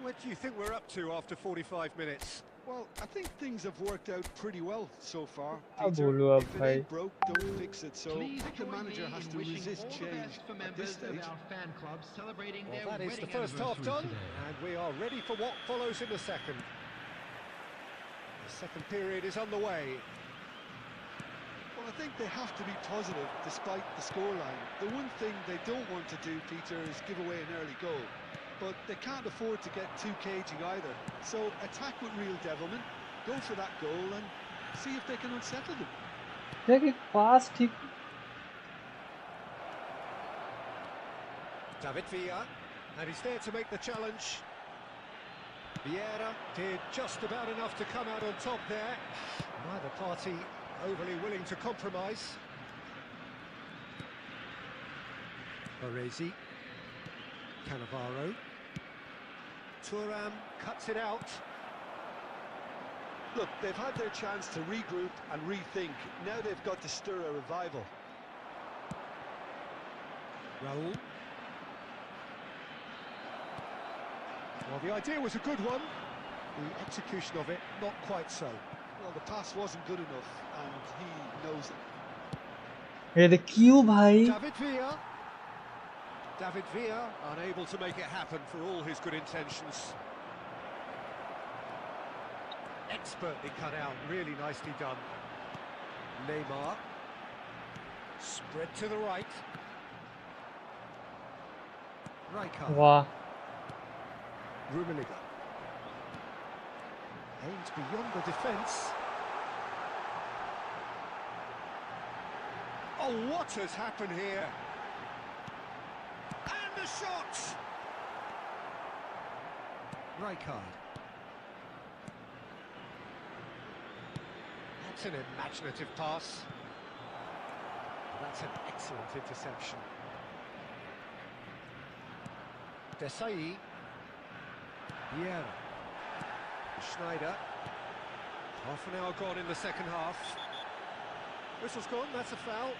What do you think we're up to after 45 minutes? Well, I think things have worked out pretty well so far, अब Peter. बोलो अब If it भाई ain't broke, don't fix it. So Please the join manager me has in to wishing resist all the change best for at members this stage. of our fan club celebrating Well, their that is the wedding first half anniversary done, today. and we are ready for what follows in the second. The second period is underway. Well, I think they have to be positive despite the scoreline. The one thing they don't want to do, Peter, is give away an early goal. But they can't afford to get too cagey either. So attack with real devilment, go for that goal and see if they can unsettle them. देख पास ठीक David Villa, and he's there to make the challenge. Vieira did just about enough to come out on top there. Neither party overly willing to compromise. Baresi, Cannavaro. Thuram cuts it out. Look, they've had their chance to regroup and rethink. Now they've got to stir a revival. Raul. Well, the idea was a good one. The execution of it, not quite so. Well, the pass wasn't good enough, and he knows it. ये देखियो भाई David Villa, unable to make it happen for all his good intentions. Expertly cut out, really nicely done. Neymar. Spread to the right. Rijkaard. वाह Rummenigge. Aimed beyond the defence. Oh, what has happened here? And the shot! Rijkaard. That's an imaginative pass. That's an excellent interception. Desai. Vieira. Schneider. Half an hour gone in the second half. Whistle's gone, that's a foul.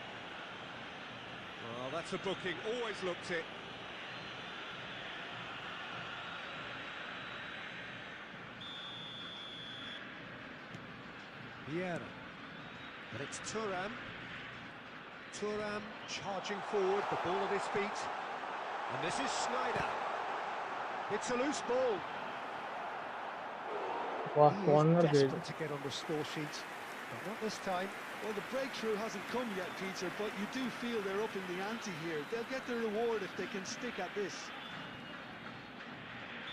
Well, that's a booking, always looked it. Vieira. But it's Thuram. Thuram charging forward, the ball at his feet. And this is Schneider. It's a loose ball. वाह He corner is they desperate to get on the score sheet, but not this time. Well, the breakthrough hasn't come yet, Peter, but you do feel they're upping the ante here. They'll get their reward if they can stick at this.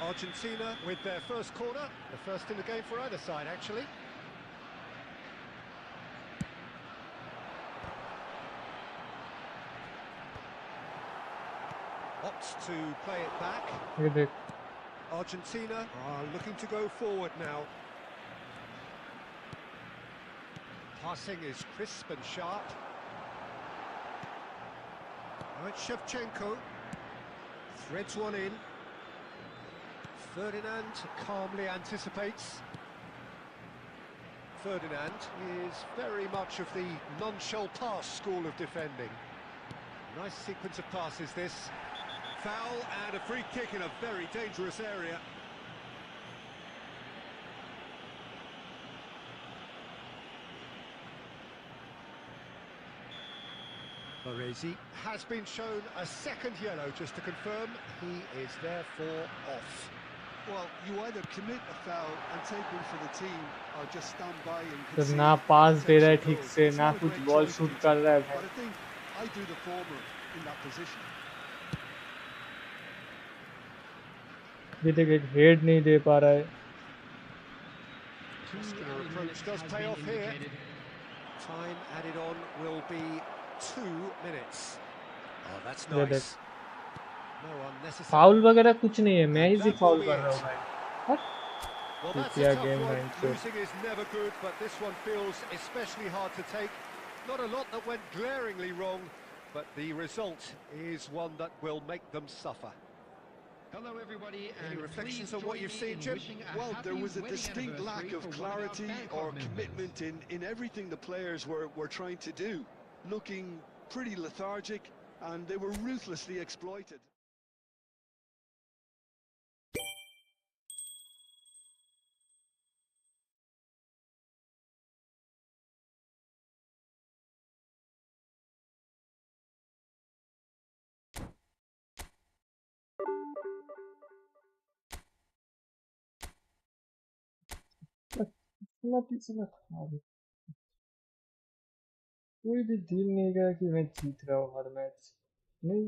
Argentina with their first corner, the first in the game for either side, actually. Opts to play it back. ये देख Argentina are looking to go forward now. Passing is crisp and sharp. Now it's Shevchenko. Threads one in. Ferdinand calmly anticipates. Ferdinand is very much of the non-shall-pass school of defending. Nice sequence of passes this. Foul and a free kick in a very dangerous area. Baresi has been shown a second yellow, just to confirm. He is therefore off. Well, you either commit a foul and take one for the team, or just stand by and तो concede. ना पास दे रहा है Protection ठीक goal. से It's ना not a कुछ great ball choice, shoot Peter, कर रहा है but भाई I think I do the former in that position. ये देख एक हेड नहीं दे पा रहा है Muscular approach does pay off here. Time added on will be 2 minutes. Oh, that's Yeah, nice. No unnecessary. Foul वगैरह कुछ नहीं है मैं ही That will फाउल be कर रहा it. हूँ भाई Well, that's a Yeah, tough game one. line, so- Losing is never good, but this one feels especially hard to take. Not a lot that went glaringly wrong, but the result is one that will make them suffer. Hello, everybody. Any and reflections please on what join you've me seen, in Jim? wishing a Well, there happy was a wedding distinct lack anniversary of for one of our clarity fan or club members. commitment in everything the players were trying to do. Looking pretty lethargic, and they were ruthlessly exploited. इतना पीछे मत भाग। कोई भी दिल नहीं गया कि मैं जीत रहा हूँ हर मैच नहीं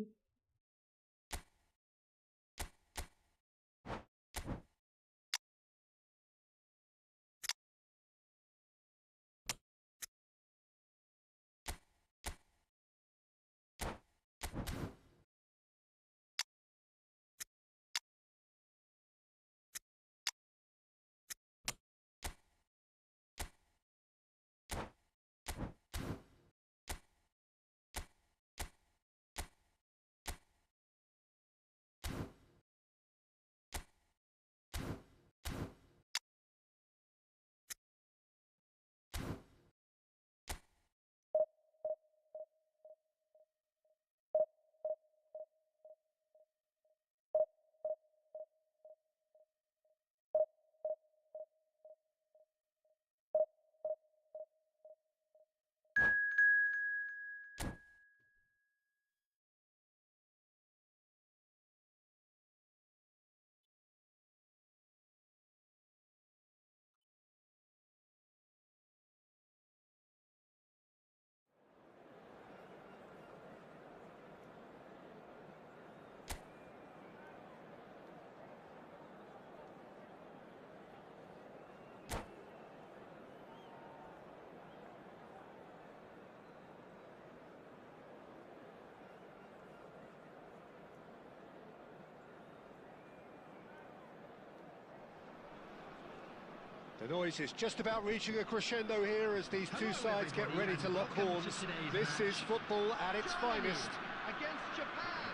The noise is just about reaching a crescendo here as these two sides get ready to lock horns. This is football at its finest. Against Japan.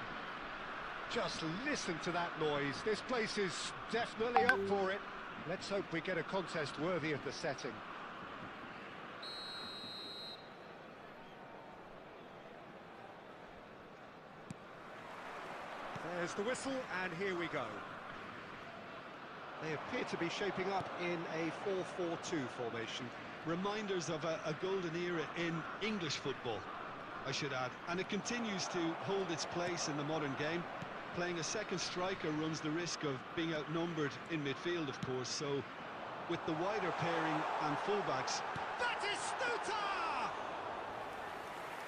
Just listen to that noise. This place is definitely up for it. Let's hope we get a contest worthy of the setting. There's the whistle, and here we go. They appear to be shaping up in a 4-4-2 formation. Reminders of a golden era in English football, I should add. And it continues to hold its place in the modern game. Playing a second striker runs the risk of being outnumbered in midfield, of course, so with the wider pairing and fullbacks. Batistuta!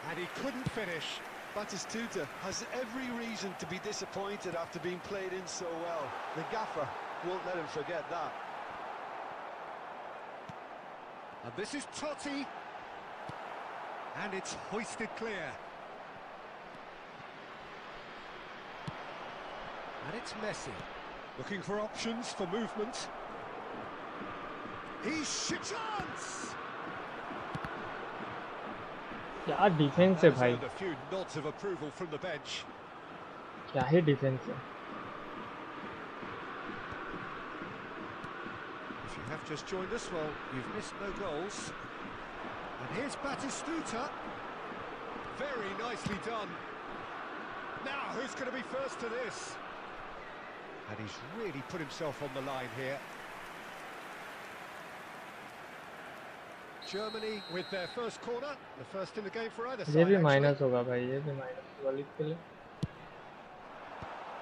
And he couldn't finish. Batistuta has every reason to be disappointed after being played in so well. The gaffer won't let him forget that. And this is Totti. And it's hoisted clear. And it's Messi. Looking for options for movement. He's chance! क्या defence है भाई, A few nods of approval from the bench. क्या ही defence है. If you have just joined us, well, you've missed no goals. And here's Batistuta. Very nicely done. Now, who's going to be first to this? And he's really put himself on the line here. Germany with their first corner, the first in the game for either side. ये भी minus होगा भाई, ये भी minus होगा league के लिए.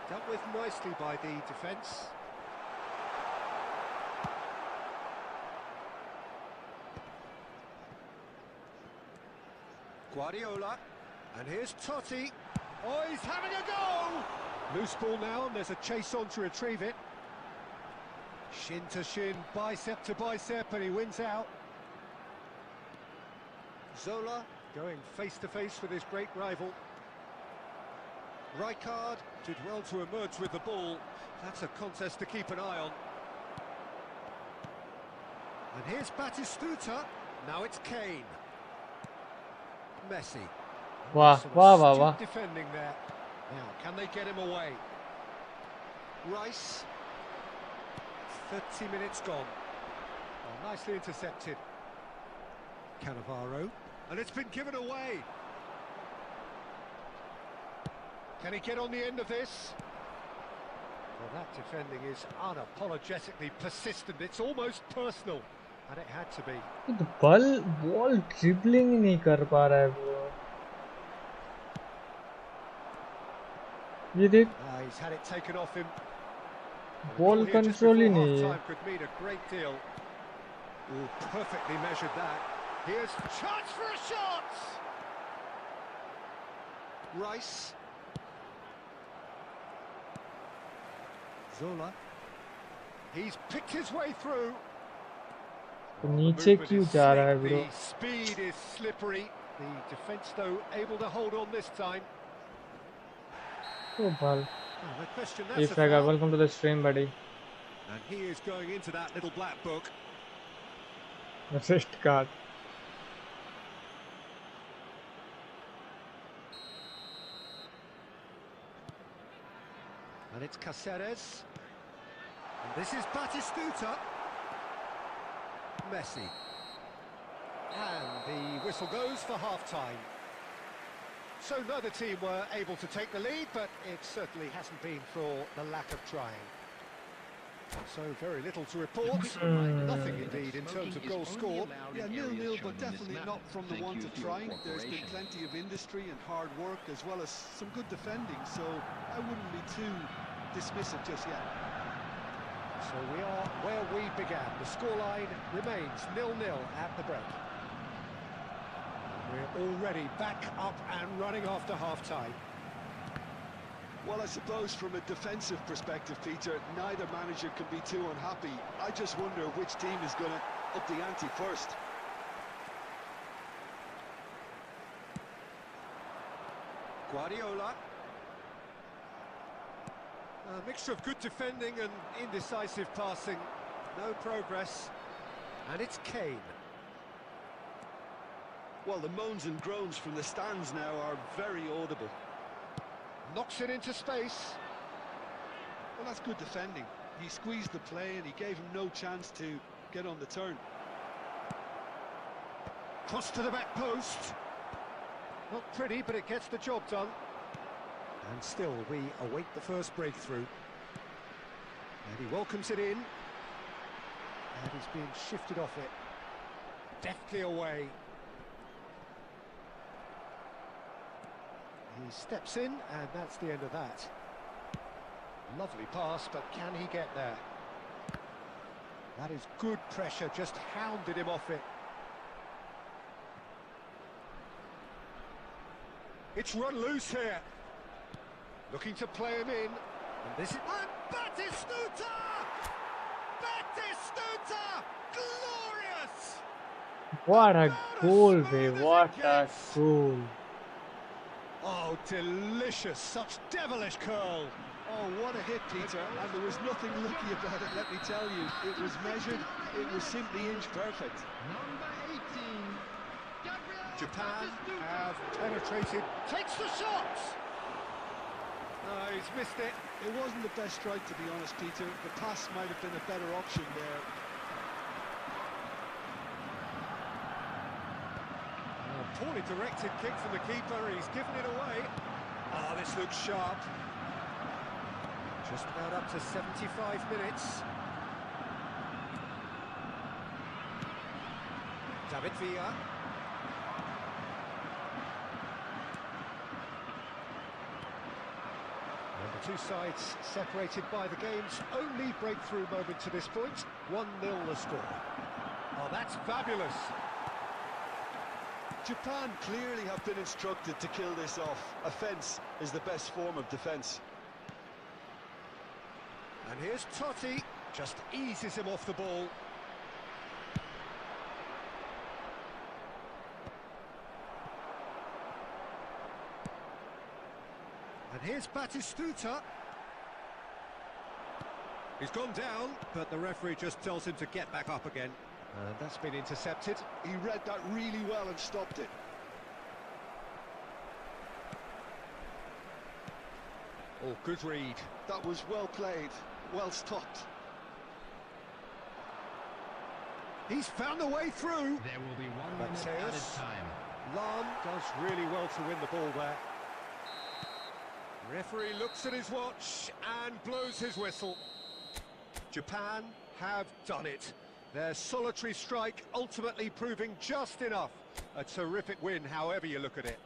Dealt with nicely by the defence. Guardiola, and here's Totti. Oh, he's having a go! Loose ball now, and there's a chase on to retrieve it. Shin to shin, bicep to bicep, and he wins out. Zola going face to face with his great rival. Rijkaard did well to emerge with the ball. That's a contest to keep an eye on. And here's Batistuta. Now it's Kane. Messi. वाह Some वाह वाह astute वाह. defending there. Now, can they get him away? Rice. 30 minutes gone. Oh, nicely intercepted. Cannavaro. And it's been given away. Can he get on the end of this? Well, that defending is unapologetically persistent. It's almost personal. And it had to be. तो ball dribbling ही नहीं कर पा रहा है वो. ये देख, He's had it taken off him. Ball control ही नहीं है. Half-time could mean a great deal. Ooh, perfectly measured that. Here's chance for a shot. Rice. Zola. He's picked his way through. तो नीचे क्यों जा रहा है bro? The speed is slippery. The defence, though, able to hold on this time. Oh, ball. No question, Hey that's a Fraga, foul. welcome to the stream, buddy. And he is going into that little black book. Assist card. And it's Cáceres. And this is Batistuta. Messi. And the whistle goes for half-time. So neither team were able to take the lead, but it certainly hasn't been for the lack of trying. So very little to report. Nothing indeed in terms of goals scored. Yeah, 0-0, but definitely not from the want of trying. There's been plenty of industry and hard work, as well as some good defending, so I wouldn't be too dismissive just yet. So we are where we began. The scoreline remains 0-0 at the break. We're already back up and running after half-time. Well, I suppose from a defensive perspective, Peter, neither manager can be too unhappy. I just wonder which team is going to up the ante first. Guardiola. A mixture of good defending and indecisive passing. No progress. And it's Kane. Well, the moans and groans from the stands now are very audible. Knocks it into space. Well, that's good defending. He squeezed the play and he gave him no chance to get on the turn. Cross to the back post. Not pretty, but it gets the job done. And still, we await the first breakthrough. And he welcomes it in. And he's being shifted off it. Deftly away. He steps in, and that's the end of that. Lovely pass, but can he get there? That is good pressure, just hounded him off it. It's run loose here. Looking to play him in. And this is... And Batistuta! Batistuta! Glorious! What a goal, babe. What a goal. Oh, delicious. Such devilish curl. Oh, what a hit, Peter. And there was nothing lucky about it, let me tell you. It was measured, it was simply inch perfect. Number 18. Gabriel Japan Batistuta. have penetrated. Takes the shot! Oh, he's missed it. It wasn't the best strike, to be honest, Peter. The pass might have been a better option there. Oh, poorly directed kick from the keeper. He's given it away. Oh, this looks sharp. Just about up to 75 minutes. David Villa. And the two sides separated by the game's only breakthrough moment to this point. 1-0 the score. Oh, that's fabulous. Japan clearly have been instructed to kill this off. Offence is the best form of defence. And here's Totti, just eases him off the ball. And here's Batistuta. He's gone down, but the referee just tells him to get back up again. And that's been intercepted. He read that really well and stopped it. Oh, good read. That was well played, well stopped. He's found a way through. There will be 1 minute Mateus. added time. Lam does really well to win the ball there. Referee looks at his watch and blows his whistle. Japan have done it. Their solitary strike ultimately proving just enough. A terrific win, however you look at it.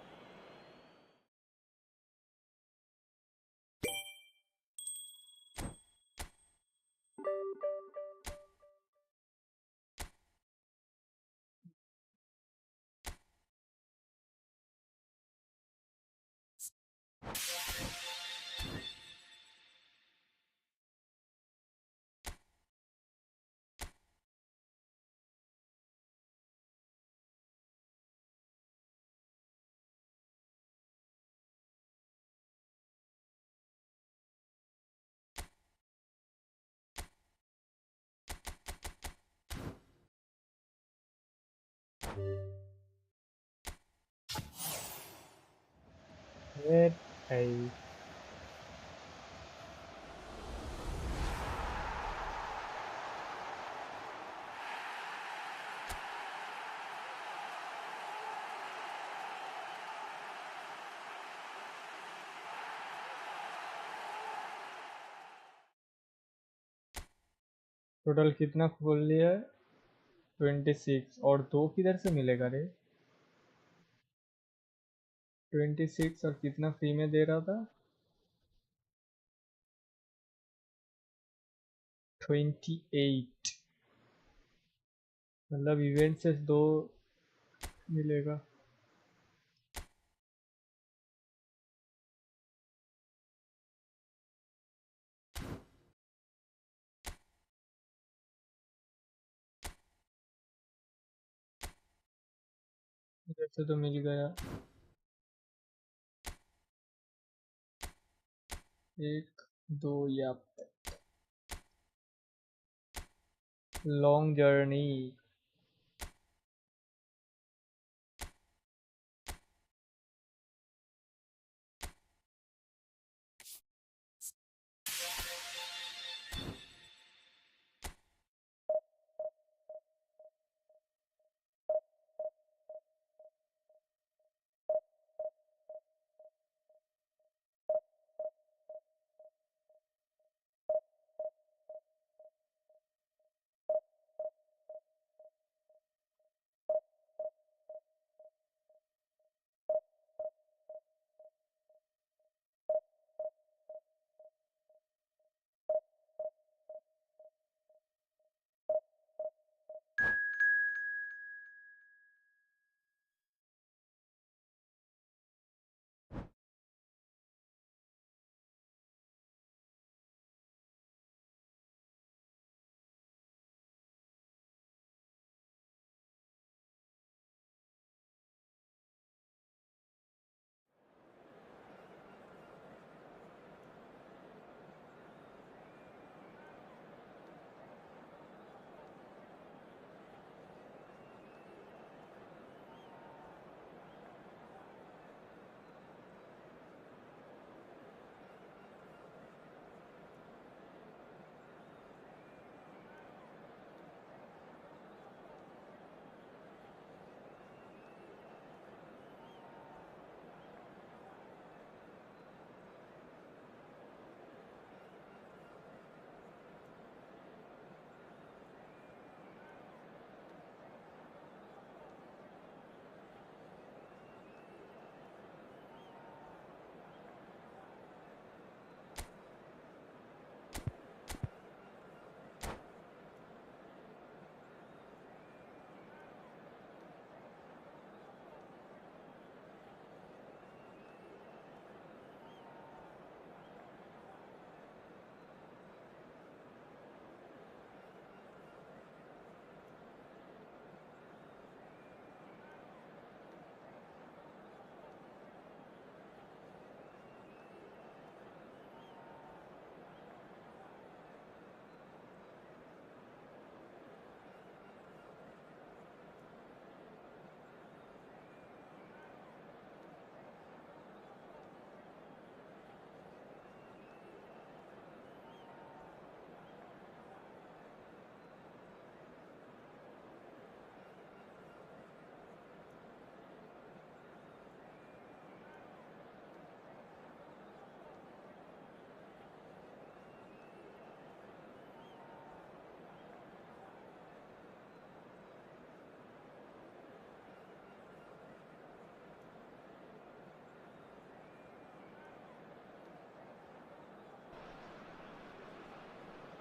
Red eye. Total कितना खोल लिया है? 26। और 2 किधर से मिलेगा रे? 26 और कितना फ्री में दे रहा था? 28। मतलब इवेंट से 2 मिलेगा। इधर से तो मिल गया। 1 2 या long journey.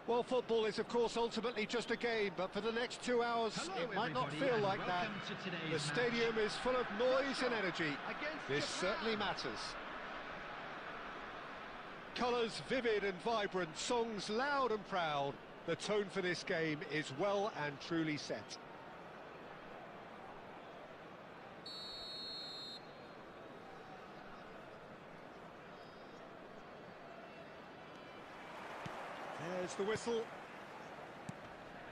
Well, football is, of course, ultimately just a game, but for the next 2 hours, Hello, it might not everybody, feel and like that. welcome to today's The stadium is full of noise and energy. Against This Japan. certainly matters. Colours vivid and vibrant, songs loud and proud. The tone for this game is well and truly set. There's the whistle.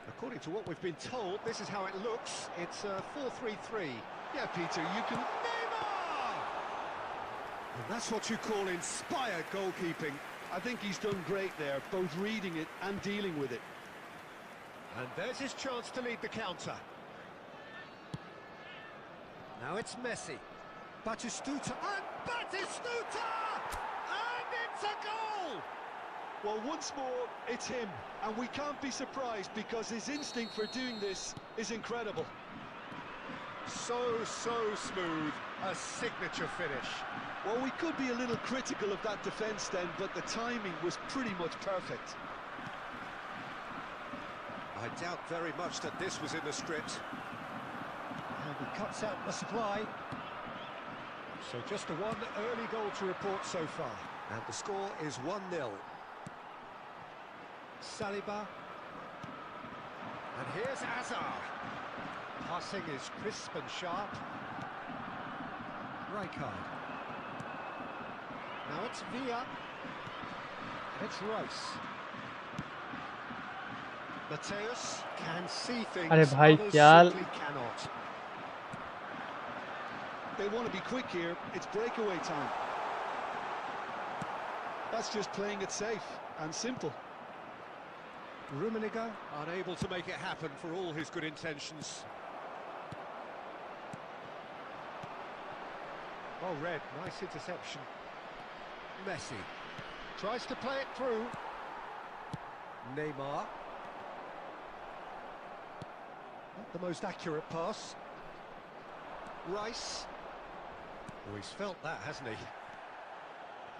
According to what we've been told, this is how it looks. It's a 4-3-3. Yeah, Peter, you can... Neymar! And that's what you call inspired goalkeeping. I think he's done great there, both reading it and dealing with it. And there's his chance to lead the counter. Now it's Messi. Batistuta, and Batistuta! And it's a goal! Well, once more, it's him, and we can't be surprised because his instinct for doing this is incredible. So smooth, a signature finish. Well, we could be a little critical of that defence then, but the timing was pretty much perfect. I doubt very much that this was in the script. And he cuts out the supply. So just the one early goal to report so far. And the score is 1-0. Saliba. And here's Hazard. Passing is crisp and sharp. Rijkaard. Now it's Villa. And it's Rice. Mateus can see things अरे भाई others क्या simply cannot. They want to be quick here, it's breakaway time. That's just playing it safe and simple. Rummenigge unable to make it happen for all his good intentions. Oh, Red, nice interception. Messi tries to play it through. Neymar. Not the most accurate pass. Rice. Oh, he's felt that, hasn't he?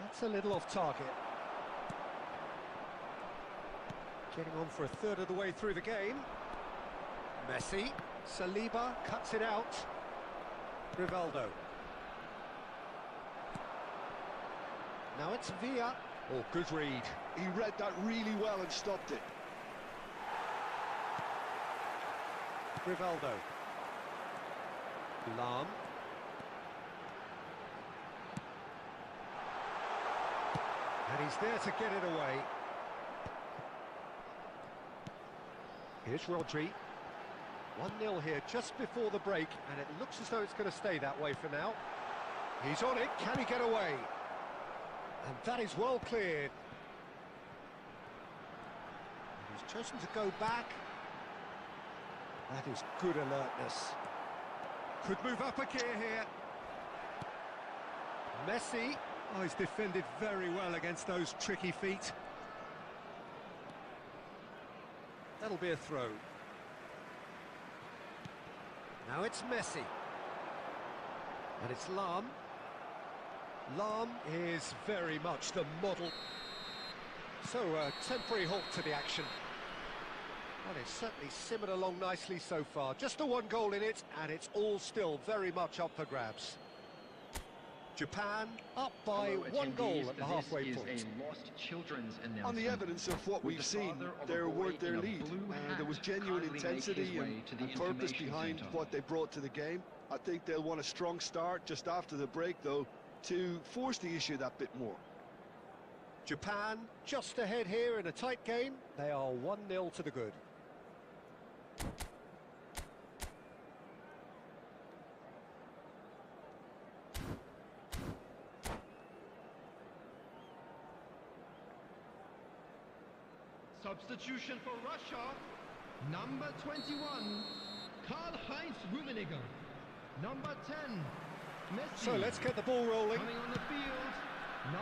That's a little off target. Getting on for a third of the way through the game. Messi. Saliba cuts it out. Rivaldo. Now it's Villa. Oh, good read. He read that really well and stopped it. Rivaldo. Lam. And he's there to get it away. Here's Rodri. 1-0 here just before the break, and it looks as though it's going to stay that way for now. He's on it. Can he get away? And that is well cleared. And he's chosen to go back. That is good alertness. Could move up a gear here. Messi. Oh, he's defended very well against those tricky feet. That'll be a throw. Now it's Messi. And it's Lam. Lam is very much the model. So a temporary halt to the action. Well, it's certainly simmered along nicely so far. Just the one goal in it, and it's all still very much up for grabs. Japan up by Hello, one goal attendees. at the halfway This point. is a lost children's announcement. On the evidence of what With we've the seen, father of a they boy worth their in a lead. blue There was hat genuine kindly make intensity his way to the and purpose information behind centre. what they brought to the game. I think they'll want a strong start just after the break, though, to force the issue that bit more. Japan just ahead here in a tight game. They are 1-0 to the good. Substitution for Russia. Number 21, Karl-Heinz Rummenigge. Number 10, Messi. So let's get the ball rolling. Coming on the field.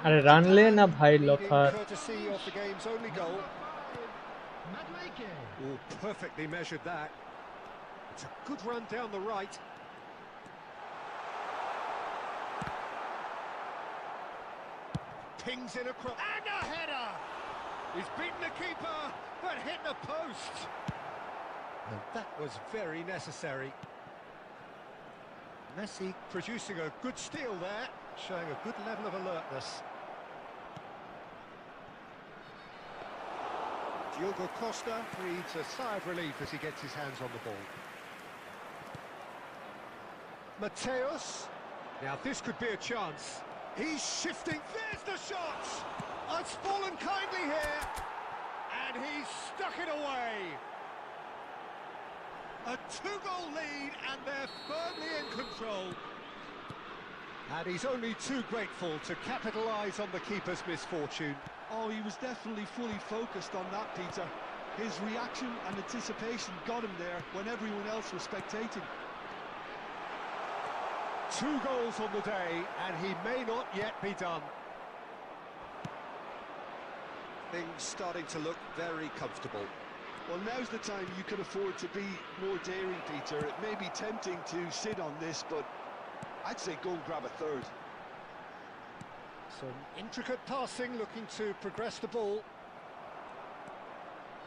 अरे Number run 10, लेना भाई Leading Lothar. courtesy of the game's only goal. Number 5, Madueke. Oh, perfectly measured that. It's a good run down the right. Pings in across. And a header! He's beaten the keeper, but hit the post. And that was very necessary. Messi producing a good steal there, showing a good level of alertness. Diogo Costa breathes a sigh of relief as he gets his hands on the ball. Mateus. Now this could be a chance. He's shifting. There's the shot! Oh, it's fallen kindly here. And he's stuck it away. A two-goal lead, and they're firmly in control. And he's only too grateful to capitalise on the keeper's misfortune. Oh, he was definitely fully focused on that, Peter. His reaction and anticipation got him there when everyone else was spectating. 2 goals on the day, and he may not yet be done. Things starting to look very comfortable. Well, now's the time you can afford to be more daring, Peter. It may be tempting to sit on this, but I'd say go and grab a third. Some intricate passing, looking to progress the ball.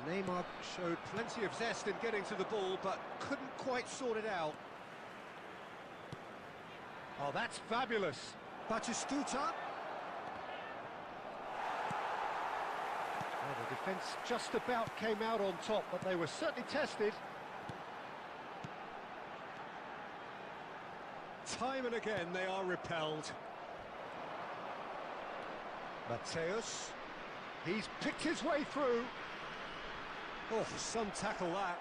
Neymar showed plenty of zest in getting to the ball, but couldn't quite sort it out. Oh, that's fabulous. Batistuta. Well, the defence just about came out on top, but they were certainly tested. Time and again they are repelled. Mateus. He's picked his way through. Oh, some tackle that.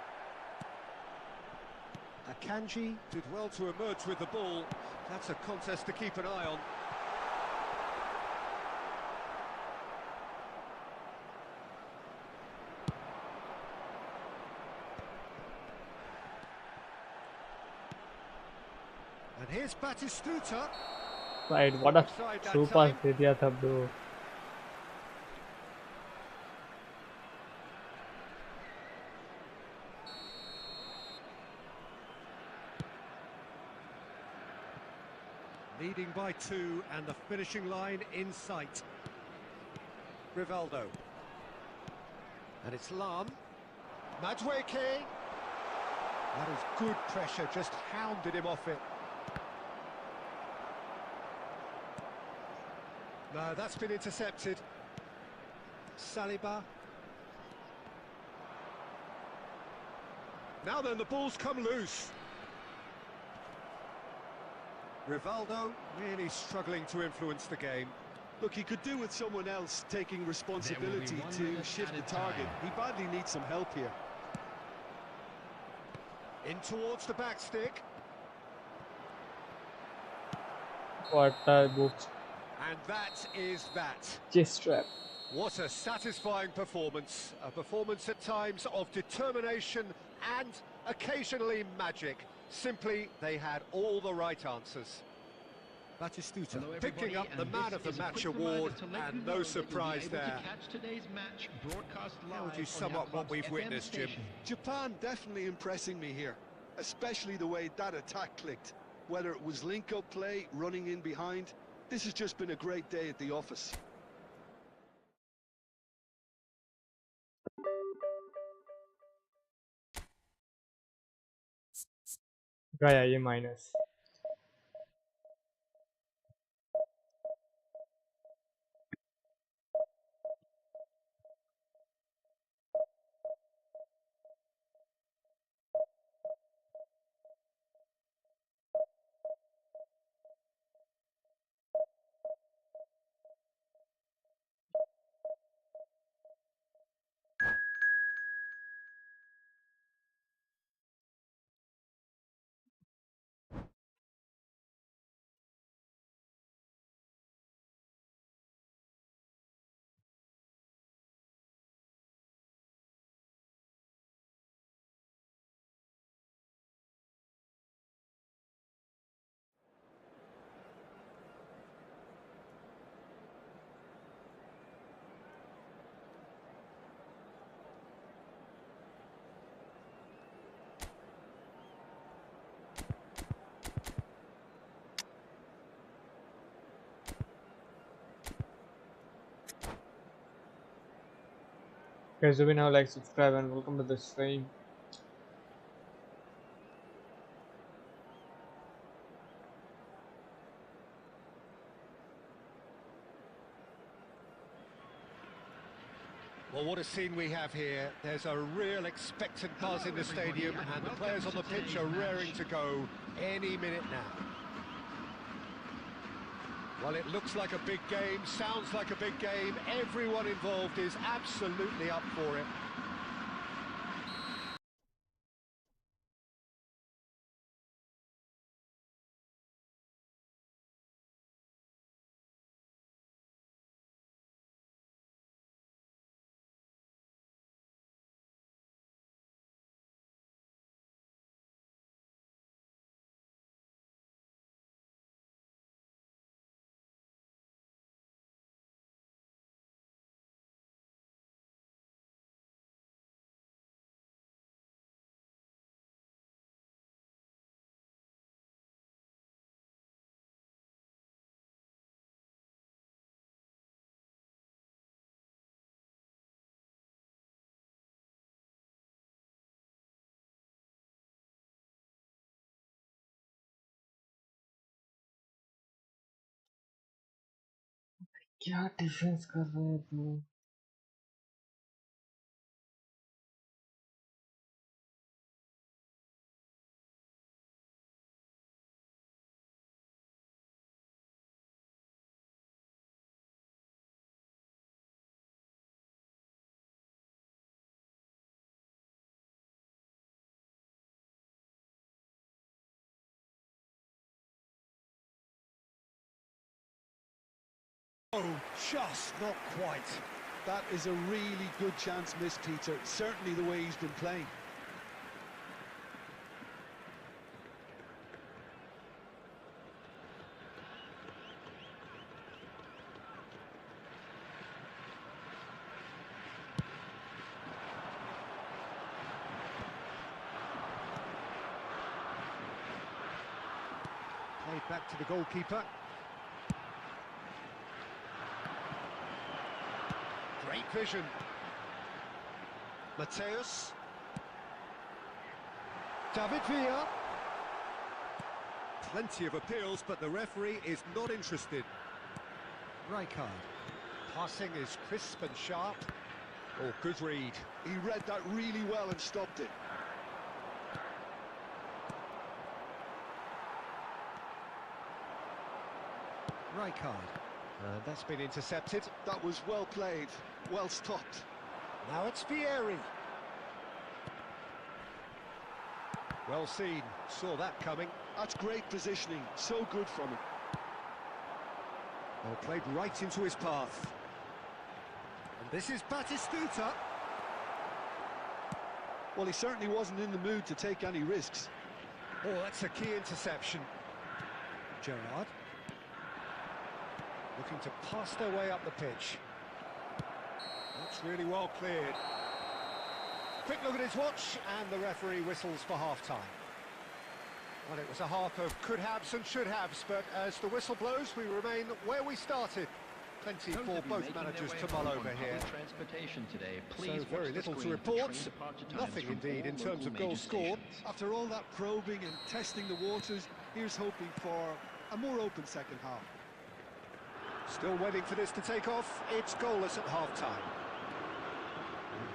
Akanji did well to emerge with the ball. That's a contest to keep an eye on. And here's Batistuta. Right, what a Offside that super time. दे दिया था bro. Leading by 2 and the finishing line in sight. Rivaldo. And it's Lam. Madueke. That is good pressure, just hounded him off it. No, that's been intercepted. Saliba. Now then, the ball's come loose. Rivaldo really struggling to influence the game. Look, he could do with someone else taking responsibility to shift the target. He badly needs some help here. In towards the back stick. What a books. And that is that. Chest strap. What a satisfying performance. A performance at times of determination and occasionally magic. Simply, they had all the right answers. Batistuta picking up the Man of the Match award, and no surprise there. How would you sum up what we've witnessed, Jim? Japan definitely impressing me here, especially the way that attack clicked. Whether it was link-up play, running in behind, this has just been a great day at the office. गया ये minus. Guys, do we now like, subscribe, and welcome to the stream. Well, what a scene we have here. There's a real expectant buzz in the stadium, and the players on the pitch are raring to go any minute now. Well, it looks like a big game, sounds like a big game. Everyone involved is absolutely up for it. क्या defence कर रहे हैं तू? Oh, just not quite. That is a really good chance missed, Peter. Certainly the way he's been playing. Played back to the goalkeeper. Great vision. Mateus. David Villa. Plenty of appeals, but the referee is not interested. Rijkaard. Passing is crisp and sharp. Oh, good read. He read that really well and stopped it. Rijkaard. That's been intercepted. That was well played, well stopped. Now it's Vieri. Well seen, saw that coming. That's great positioning, so good from him. Well, played right into his path. And this is Batistuta. Well, he certainly wasn't in the mood to take any risks. Oh, that's a key interception. Gerrard. Looking to pass their way up the pitch. That's really well cleared. Quick look at his watch, and the referee whistles for half-time. Well, it was a half of could-haves and should-haves, but as the whistle blows, we remain where we started. Plenty for both managers to mull over here. So very little to report. Nothing indeed in terms of goals scored. After all that probing and testing the waters, here's hoping for a more open second half. Still waiting for this to take off. It's goalless at half-time.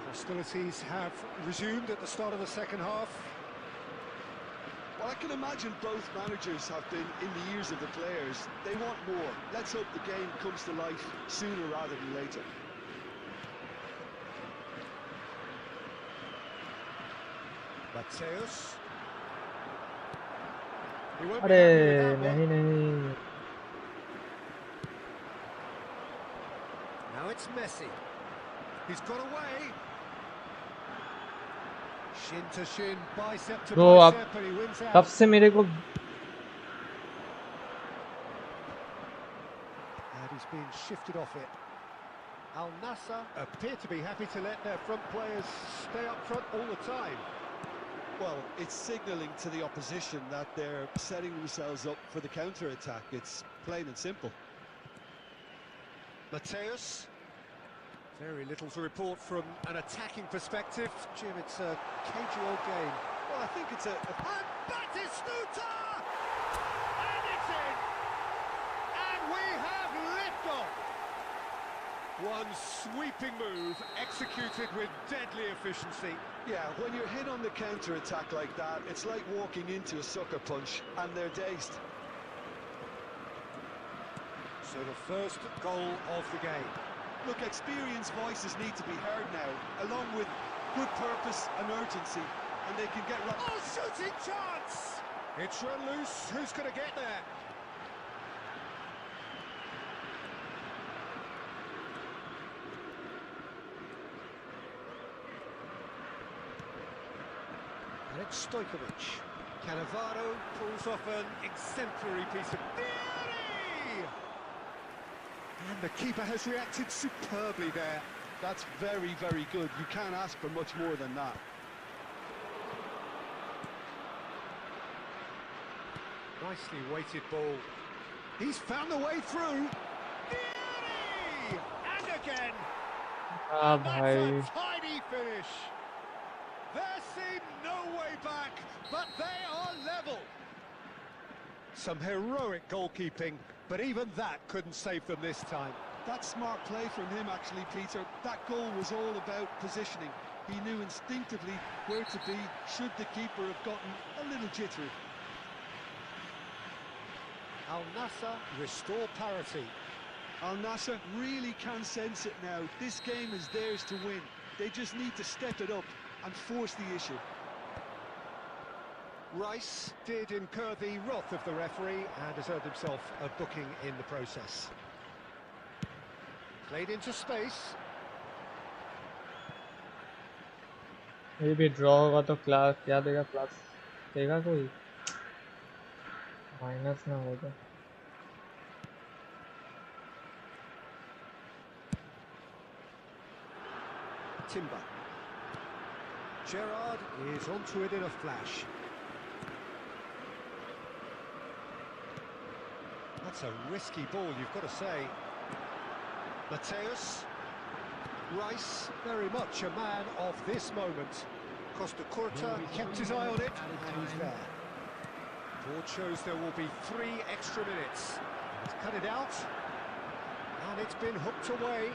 Hostilities have resumed at the start of the second half. Well, I can imagine both managers have been in the ears of the players. They want more. Let's hope the game comes to life sooner rather than later. Mateus. He won't be happy अरे with that one. नहीं. Now it's Messi. He's got away. Shin to shin, bicep to तो आप bicep, and he wins तब out. से मेरे को And he's been shifted off it. Al Nassr appear to be happy to let their front players stay up front all the time. Well, it's signalling to the opposition that they're setting themselves up for the counter-attack. It's plain and simple. Mateus. Very little to report from an attacking perspective. Jim, it's a cagey old game. Well, I think it's a And Batistuta! And it's in! And we have liftoff! One sweeping move, executed with deadly efficiency. Yeah, when you're hit on the counter-attack like that, it's like walking into a sucker punch, and they're dazed. So the first goal of the game. Look, experienced voices need to be heard now, along with good purpose and urgency, and they can get right. Oh, shooting chance! It's run loose. Who's going to get there? And it's Stojkovic. Cannavaro pulls off an exemplary piece of beauty! And the keeper has reacted superbly there. That's very, very good. You can't ask for much more than that. Nicely weighted ball. He's found the way through. Beauty! And again. हाँ That's भाई, a tidy finish. There seemed no way back, but they are level. Some heroic goalkeeping, but even that couldn't save them this time. That's smart play from him, actually, Peter. That goal was all about positioning. He knew instinctively where to be should the keeper have gotten a little jittery. Al Nassr restore parity. Al Nassr really can sense it now. This game is theirs to win. They just need to step it up and force the issue. Rice did incur the wrath of the referee and has earned himself a booking in the process. Played into space. ये भी draw होगा तो class क्या देगा? Plus देगा कोई? Minus ना हो जाए। Timber. Gerrard is onto it in a flash. That's a risky ball, you've got to say. Mateus. Rice, very much a man of this moment. Costa Curta kept his eye on it, and he's there. Board shows there will be 3 extra minutes. He's cut it out, and it's been hooked away.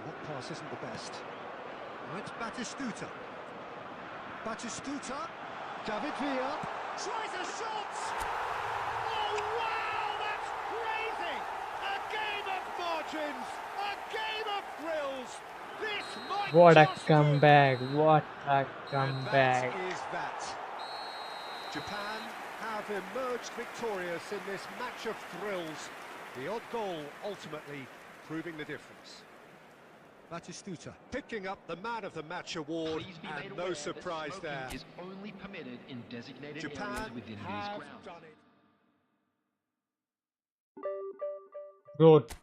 That pass isn't the best. Now it's Batistuta. Batistuta. David Villa tries a shot! Oh, wow, that's crazy! A game of margins, a game of thrills. This might What a just comeback! What a And comeback! that is that. Japan have emerged victorious in this match of thrills. The odd goal ultimately proving the difference. Batistuta picking up the Man of the Match award, Please be made and aware no that surprise smoking there. is only permitted in designated Japan areas within these have grounds. done it. Good.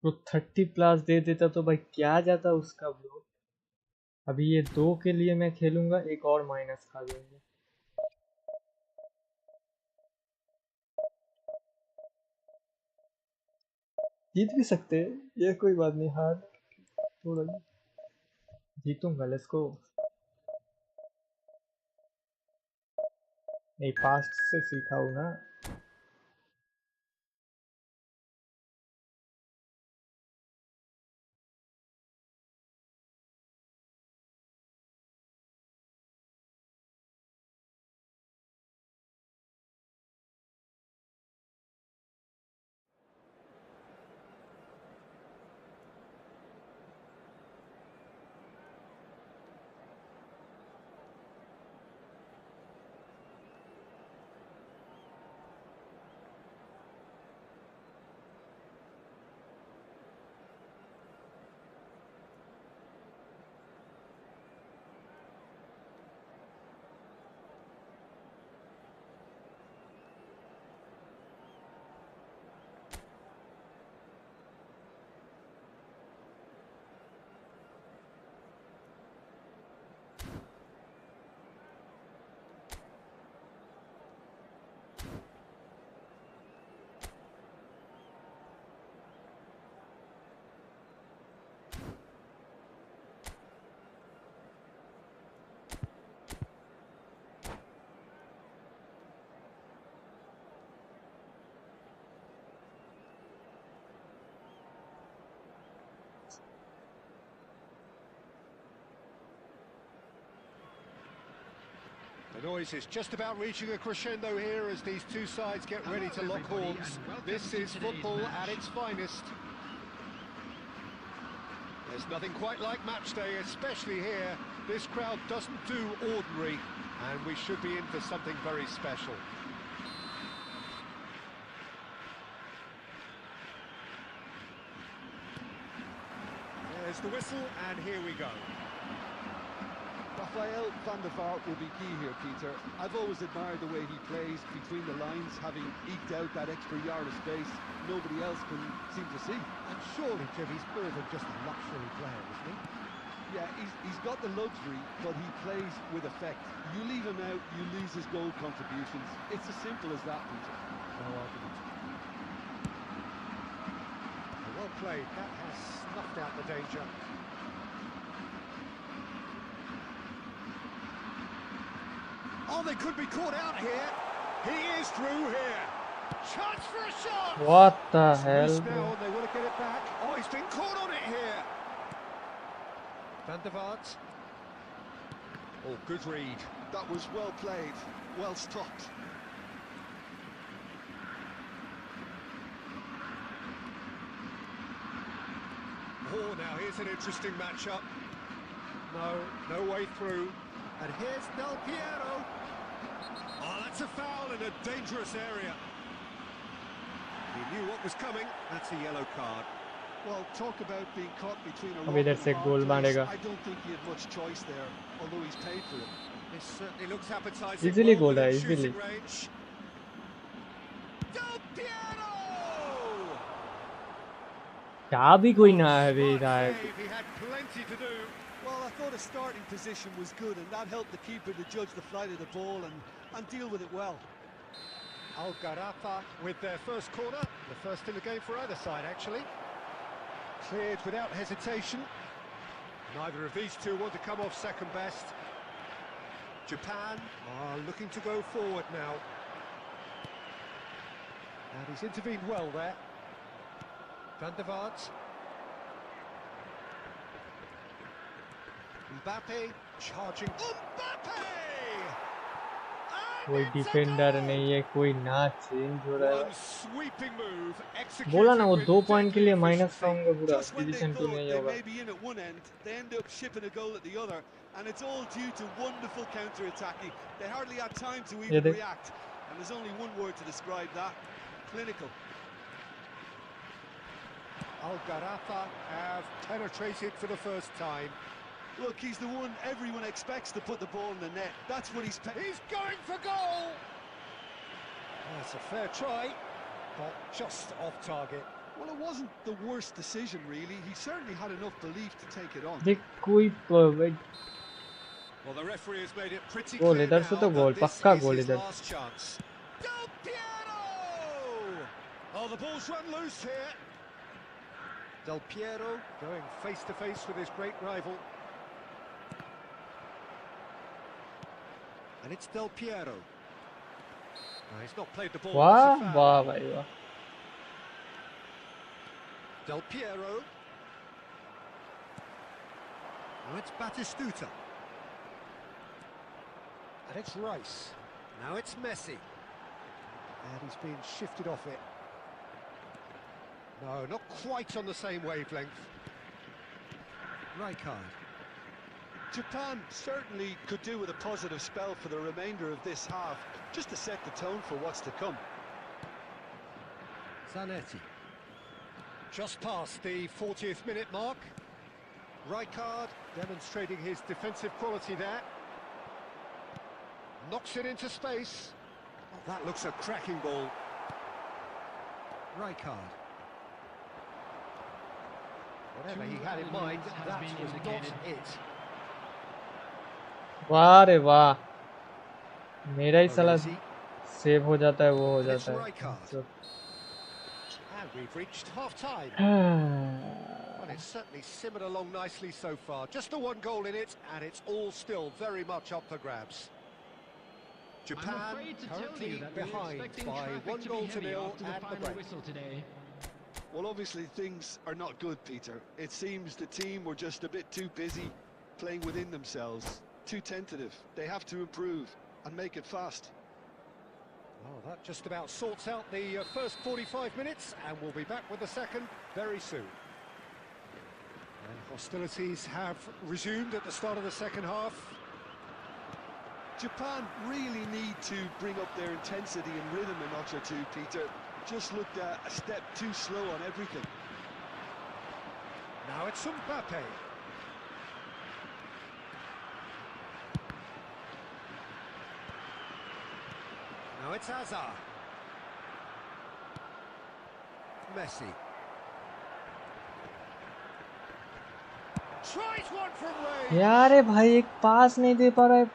वो 30 plus दे देता तो भाई क्या जाता उसका bro. अभी ये 2 के लिए मैं खेलूंगा, एक और माइनस खा जाएंगे। जीत भी सकते हैं, ये कोई बात नहीं। हार थोड़ा जीतूंगा, लेट्स गो। नहीं, पास्ट से सीखा हूं ना। The noise is just about reaching a crescendo here as these two sides get ready to lock horns. This is football at its finest. There's nothing quite like match day, especially here. This crowd doesn't do ordinary, and we should be in for something very special. There's the whistle, and here we go. Rafael van der Vaart will be key here, Peter. I've always admired the way he plays between the lines, having eked out that extra yard of space nobody else can seem to see. And surely, Jim, he's more than just a luxury player, isn't he? Yeah, he's got the luxury, but he plays with effect. You leave him out, you lose his goal contributions. It's as simple as that, Peter. No argument. Well played. That has snuffed out the danger. Oh, they could be caught out here. He is through here. Chance for a shot. What the hell? Now they want to get it back. Oh, he's been caught on it here. Van der Vaart. Oh, good read. That was well played, well stopped. Oh, now here's an interesting matchup. No way through. And here's Del Piero. Oh, that's a foul in a dangerous area. He knew what was coming. That's a yellow card. Well, talk about being caught between a rock अभी इधर and से a hard goal place. मारेगा. I don't think he had much choice there, although he's paid for it. This certainly looks appetizing. Easily Well goal है, within easily. shooting range. Del Piero! क्या भी कोई ना है अभी इधर. Save, he had plenty to do. Well, I thought his starting position was good, and that helped the keeper to judge the flight of the ball and deal with it well. Algarafa with their first corner, the first in the game for either side actually. Cleared without hesitation. Neither of these two want to come off second best. Japan are looking to go forward now. And he's intervened well there. Van der Vaart. Mbappe charging. Mbappe! कोई defender नहीं है, कोई ना change हो रहा है. One sweeping move, बोला ना वो executed 2 with पॉइंट के लिए deadly माइनस efficiency. खाऊंगा पूरा. Just when they division 2 thought में ही they होगा. may be in at one end, they end up shipping a goal at the other, and it's all due to wonderful counter-attacking. They hardly had time to even they- react, and there's only one word to describe that: clinical. Algarafa have penetrated for the first time. Look, he's the one everyone expects to put the ball in the net. That's what he's. He's going for goal! That's a fair try, but just off target. Well, it wasn't the worst decision, really. He certainly had enough belief to take it on. देख कोई Well, the referee has made it pretty goal clear इधर now से तो गोल, that this पक्का is goal his इधर. last chance. Del Piero! Oh, the ball's run loose here. Del Piero going face to face with his great rival. And it's Del Piero. No, he's not played the ball. वाह That's a foul. वाह भाई वाह. Del Piero. Now it's Batistuta. And it's Rice. Now it's Messi. And he's being shifted off it. No, not quite on the same wavelength. Rijkaard. Japan certainly could do with a positive spell for the remainder of this half, just to set the tone for what's to come. Zanetti. Just past the 40th minute mark. Rijkaard demonstrating his defensive quality there. Knocks it into space. Oh, that looks a cracking ball. Rijkaard. Whatever he had in mind, that was not it. वाह रे वाह. मेरा ही साला Orezi. Save हो जाता है, वो हो And it's जाता है. Rijkaard. So- And we've reached half-time. Well, it's certainly simmered along nicely so far. Just the one goal in it, and it's all still very much up for grabs. Japan I'm afraid to tell currently you that we're behind expecting by traffic 1 to goal be to heavy nil after the at the final break. whistle today. Well, obviously things are not good, Peter. It seems the team were just a bit too busy playing within themselves, too tentative. They have to improve. and make it fast. Oh, that just about sorts out the first 45 minutes, and we'll be back with the second very soon. And hostilities have resumed at the start of the second half. Japan really need to bring up their intensity and rhythm a notch or two, Peter. Just looked a step too slow on everything. Now it's Mbappe. Now it's Hazard. Messi. Tries one from range. यार ये भाई एक पास नहीं दे पा रहा है.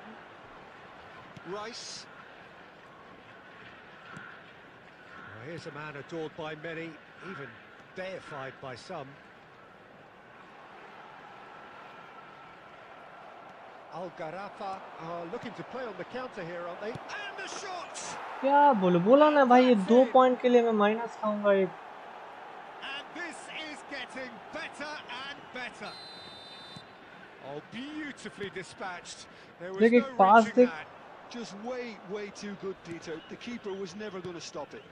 Rice. Well, here's a man adored by many, even deified by some. Al-Garafa are looking to play on the counter here, aren't they? And the shots! क्या बोला ना भाई, ये 2 पॉइंट के लिए मैं माइनस खाऊंगा एक. And this is getting better and better. Oh, beautifully dispatched. There was Look, no एक pass reaching देख. that. Just way too good, Peter. The keeper was never going to stop it.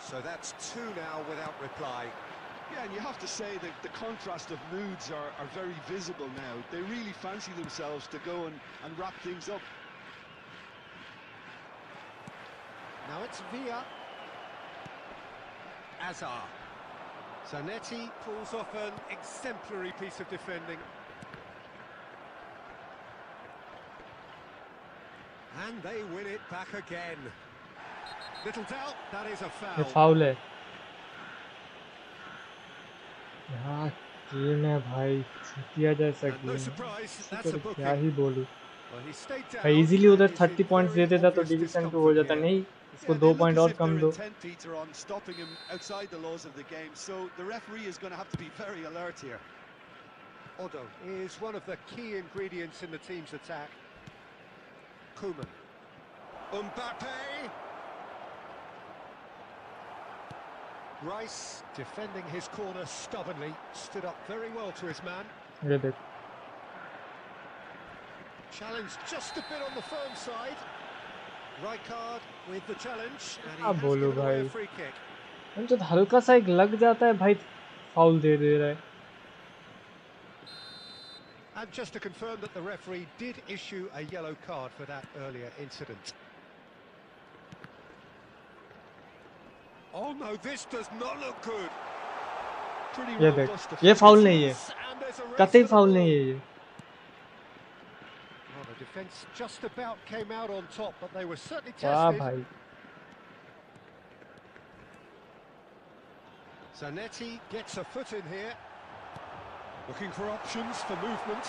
So that's 2 now without reply. Yeah, and you have to say that the contrast of moods are very visible now. They really fancy themselves to go and wrap things up. Now it's Villa. Azar. Zanetti pulls off an exemplary piece of defending. And they win it back again. Little doubt, that is a foul. ये foul है यार. Game है भाई, छुटिया जैसा And no game. surprise, that's a तो booking. क्या ही बोलूं. Well, he stayed down. भाई इजीली उधर and is 30 in points they very देता तो obvious डिवीजन 2 हो discomfort जाता. here. नहीं, इसको Yeah, 2 they look point as और if कम they're दो. intent, Peter, on stopping him outside the laws of the game. So the referee is going to have to be very alert here. Odo is one of the key ingredients in the team's attack. Koeman. Mbappe. Rice, defending his corner stubbornly, stood up very well to his man. ये देख. Challenge just a bit on the firm side. Rijkaard with the challenge, and he क्या has बोलूं given away भाई. a free kick. हम जब हल्का सा एक लग जाता है भाई, फाउल दे रहा है. And just to confirm that the referee did issue a yellow card for that earlier incident. Oh no, this does not look good. Pretty ये देख, robust ये defense. फाउल नहीं है. And there's a race कतई for the foul ball. नहीं है ये. Well, the defence just about came out on top, but they were certainly वाह tested. भाई. Zanetti gets a foot in here. Looking for options for movement.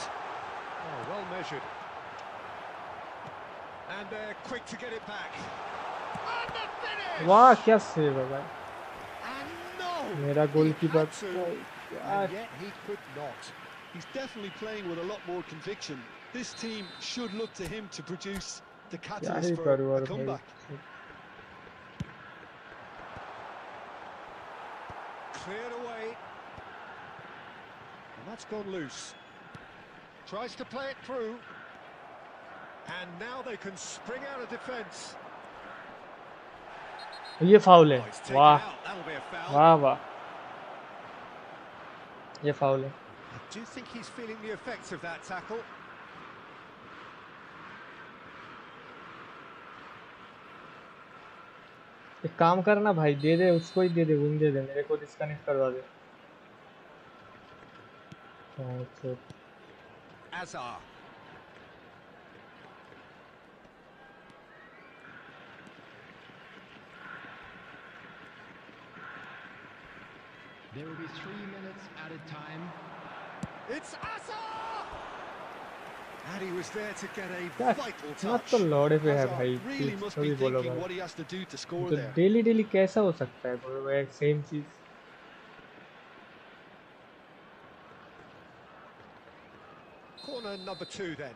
Oh, well measured. And they're quick to get it back. And the finish! वाह क्या save है भाई. And no! मेरा He goalkeeper. had to, and yet he could not. He's definitely playing with a lot more conviction. This team should look to him to produce the क्या catalyst he for करूँ a यार comeback. भाई. Cleared away. And that's gone loose. Tries to play it through. And now they can spring out of defence. ये foul है. Oh, it's taken वाह out. That'll be a foul. वाह वाह. ये foul है. I do think he's feeling the effects of that tackle. एक काम करना भाई, दे दे उसको ही, दे दे विन, दे दे मेरे को, डिस्कनेक्ट करवा दे. अच्छा Azar. There will be 3 minutes added time. It's Azar! And he was there to get a क्या vital कितना touch. तो लौड़े पे है Hazard भाई. really must सॉरी be बोलो thinking भाई. what he has to do to score तो there. Daily daily कैसा हो सकता है वो एक सेम चीज. Corner number 2 then.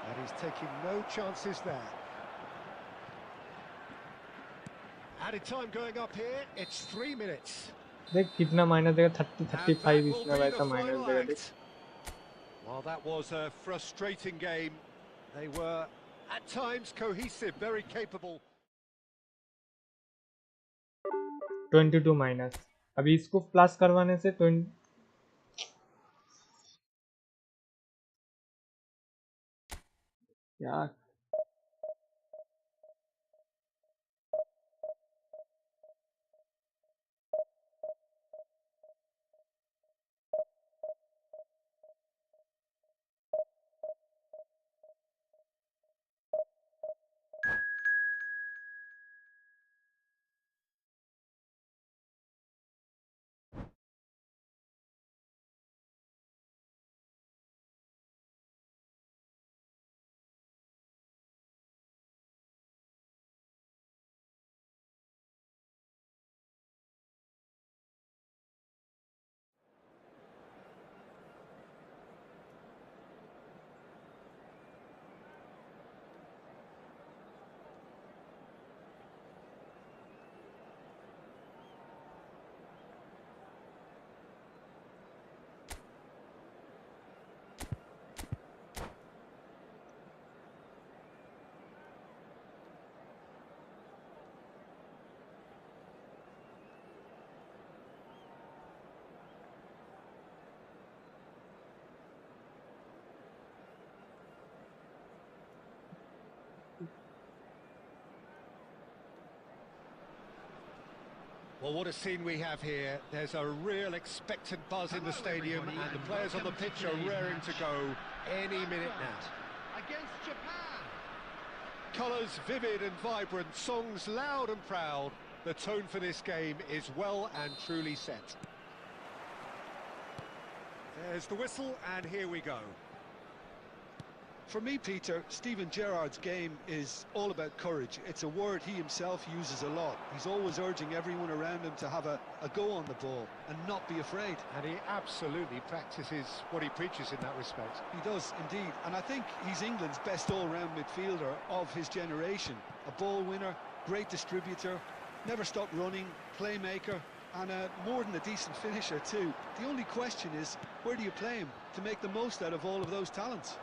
And he's taking no chances there. Added time going up here, it's 3 minutes. देख कितना माइनस देगा, 30 And 35 that will इसमें be the वैसा माइनस final देगा देख। act. Well, that was a frustrating game. They were, at times, cohesive, very capable. 22 minus. अभी इसको plus करवाने से 20 क्या Well, what a scene we have here. There's a real expectant buzz in the stadium, and the players on the pitch are raring to go any minute now. Against Japan. Colours vivid and vibrant, songs loud and proud. The tone for this game is well and truly set. There's the whistle, and here we go. For me, Peter, Steven Gerrard's game is all about courage. It's a word he himself uses a lot. He's always urging everyone around him to have a go on the ball and not be afraid. And he absolutely practices what he preaches in that respect. He does, indeed. And I think he's England's best all-round midfielder of his generation. A ball winner, great distributor, never stopped running, playmaker, and more than a decent finisher too. The only question is, where do you play him to make the most out of all of those talents?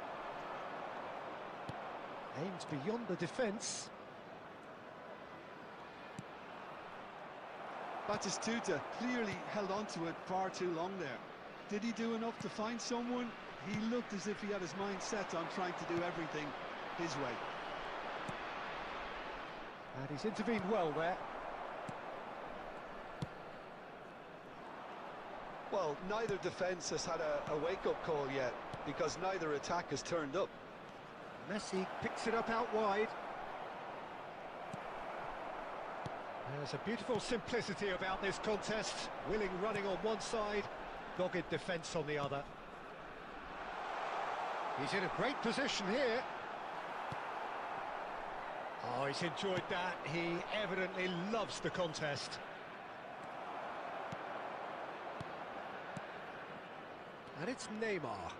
Aimed beyond the defence. Batistuta clearly held on to it far too long there. Did he do enough to find someone? He looked as if he had his mind set on trying to do everything his way. And he's intervened well there. Well, neither defence has had a wake-up call yet, because neither attack has turned up. Messi picks it up out wide. There's a beautiful simplicity about this contest. Willing running on one side, dogged defence on the other. He's in a great position here. Oh, he's enjoyed that. He evidently loves the contest. And it's Neymar.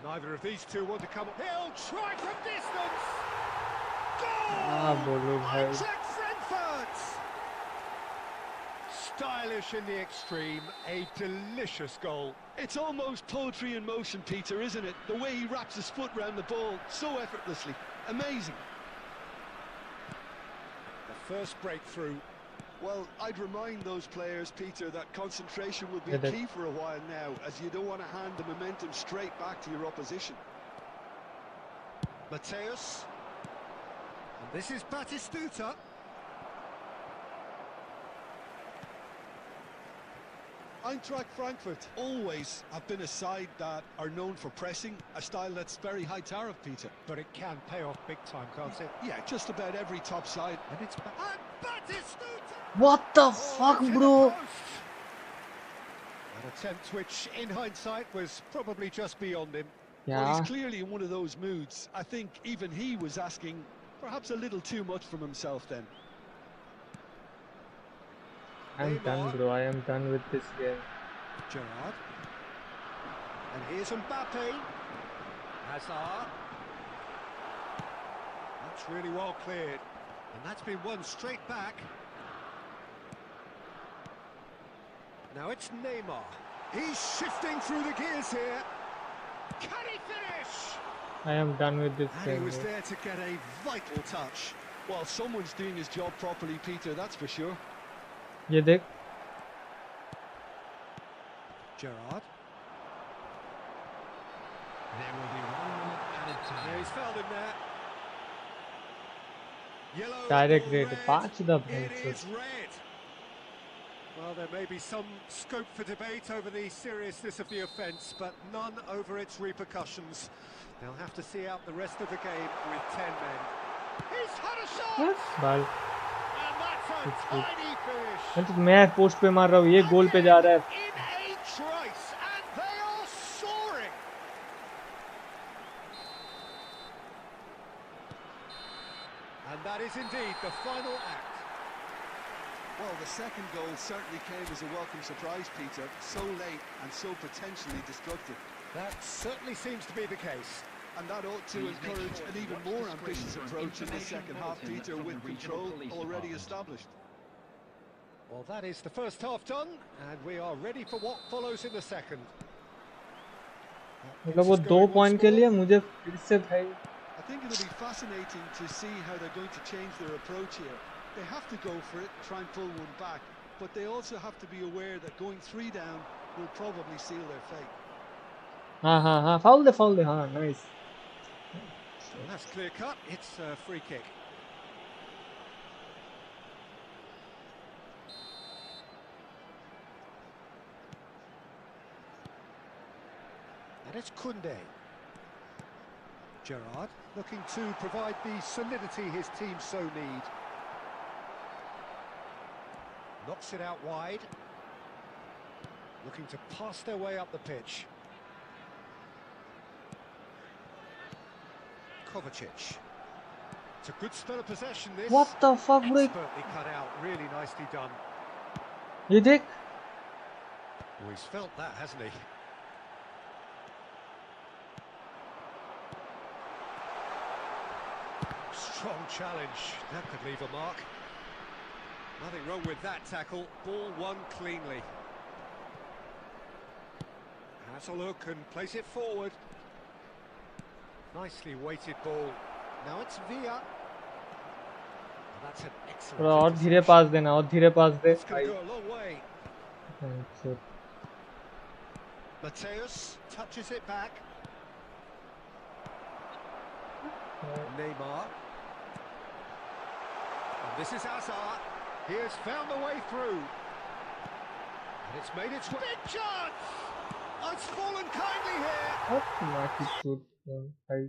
Neither of these two want to come. He'll try from distance. Goal! Eintracht Frankfurt! Stylish in the extreme, a delicious goal. It's almost poetry in motion, Peter, isn't it? The way he wraps his foot round the ball so effortlessly. Amazing. The first breakthrough. Well, I'd remind those players, Peter, that concentration will be key for a while now, as you don't want to hand the momentum straight back to your opposition. Mateus. And this is Batistuta. Eintracht Frankfurt always have been a side that are known for pressing, a style that's very high tariff, Peter. But it can pay off big time, can't it? Yeah, just about every top side. And it's Batistuta! What the fuck, bro? An attempt which, in hindsight, was probably just beyond him. Well, Yeah. he's clearly in one of those moods. I think even he was asking perhaps a little too much from himself then. I'm done, bro. I am done with this game. Gerrard. And here's Mbappe. Hazard. That's really well cleared. And that's been won straight back. Now it's Neymar. He's shifting through the gears here. Can he finish? I am done with this And he game. was there to get a vital touch. Well, someone's doing his job properly, Peter, that's for sure. ये देख Gerrard. There will be 1 minute added Yeah, time. he's fouled him there. Yellow Direct or red, red, पांच दा it भैंस। is red. Well, there may be some scope for debate over the seriousness of the offence, but none over its repercussions. They'll have to see out the rest of the game with 10 men. He's had a shot! बाल And that's a tiny finish. मैं post पे मार रहा हूँ, ये गोल पे जा रहा है। In a trice, and they are soaring. And that is indeed the final act. Well, the second goal certainly came as a welcome surprise, Peter. So late and so potentially destructive. That certainly seems to be the case. And that ought to encourage an even more ambitious approach in the second half, Peter, with control already established. Well, that is the first half done, and we are ready for what follows in the second. मतलब वो 2 point के लिए मुझे फिर से भाई I think it'll be fascinating to see how they're going to change their approach here. They have to go for it, try and pull one back, but they also have to be aware that going 3 down will probably seal their fate. हाँ foul दे हाँ nice. Well, that's clear cut. It's a free kick. And it's Koundé. Gerrard looking to provide the solidity his team so need. Knocks it out wide. Looking to pass their way up the pitch. Kovacic. It's a good spell of possession, this. What the fuck, bro? Expertly cut out, really nicely done. ये देख Oh, he's felt that, hasn't he? Strong challenge, that could leave a mark. Nothing wrong with that tackle, ball won cleanly. Has a look and plays it forward. Nicely weighted ball. Now it's Villa. And that's an excellent थोड़ा और धीरे interception. पास देना, और धीरे पास दे It's going to go a long way. भाई। Mateus touches it back. Neymar. And this is Hazard. He has found the way through. And it's made its way. Big chance! Oh, it's fallen kindly here. What? Marky foot, भाई।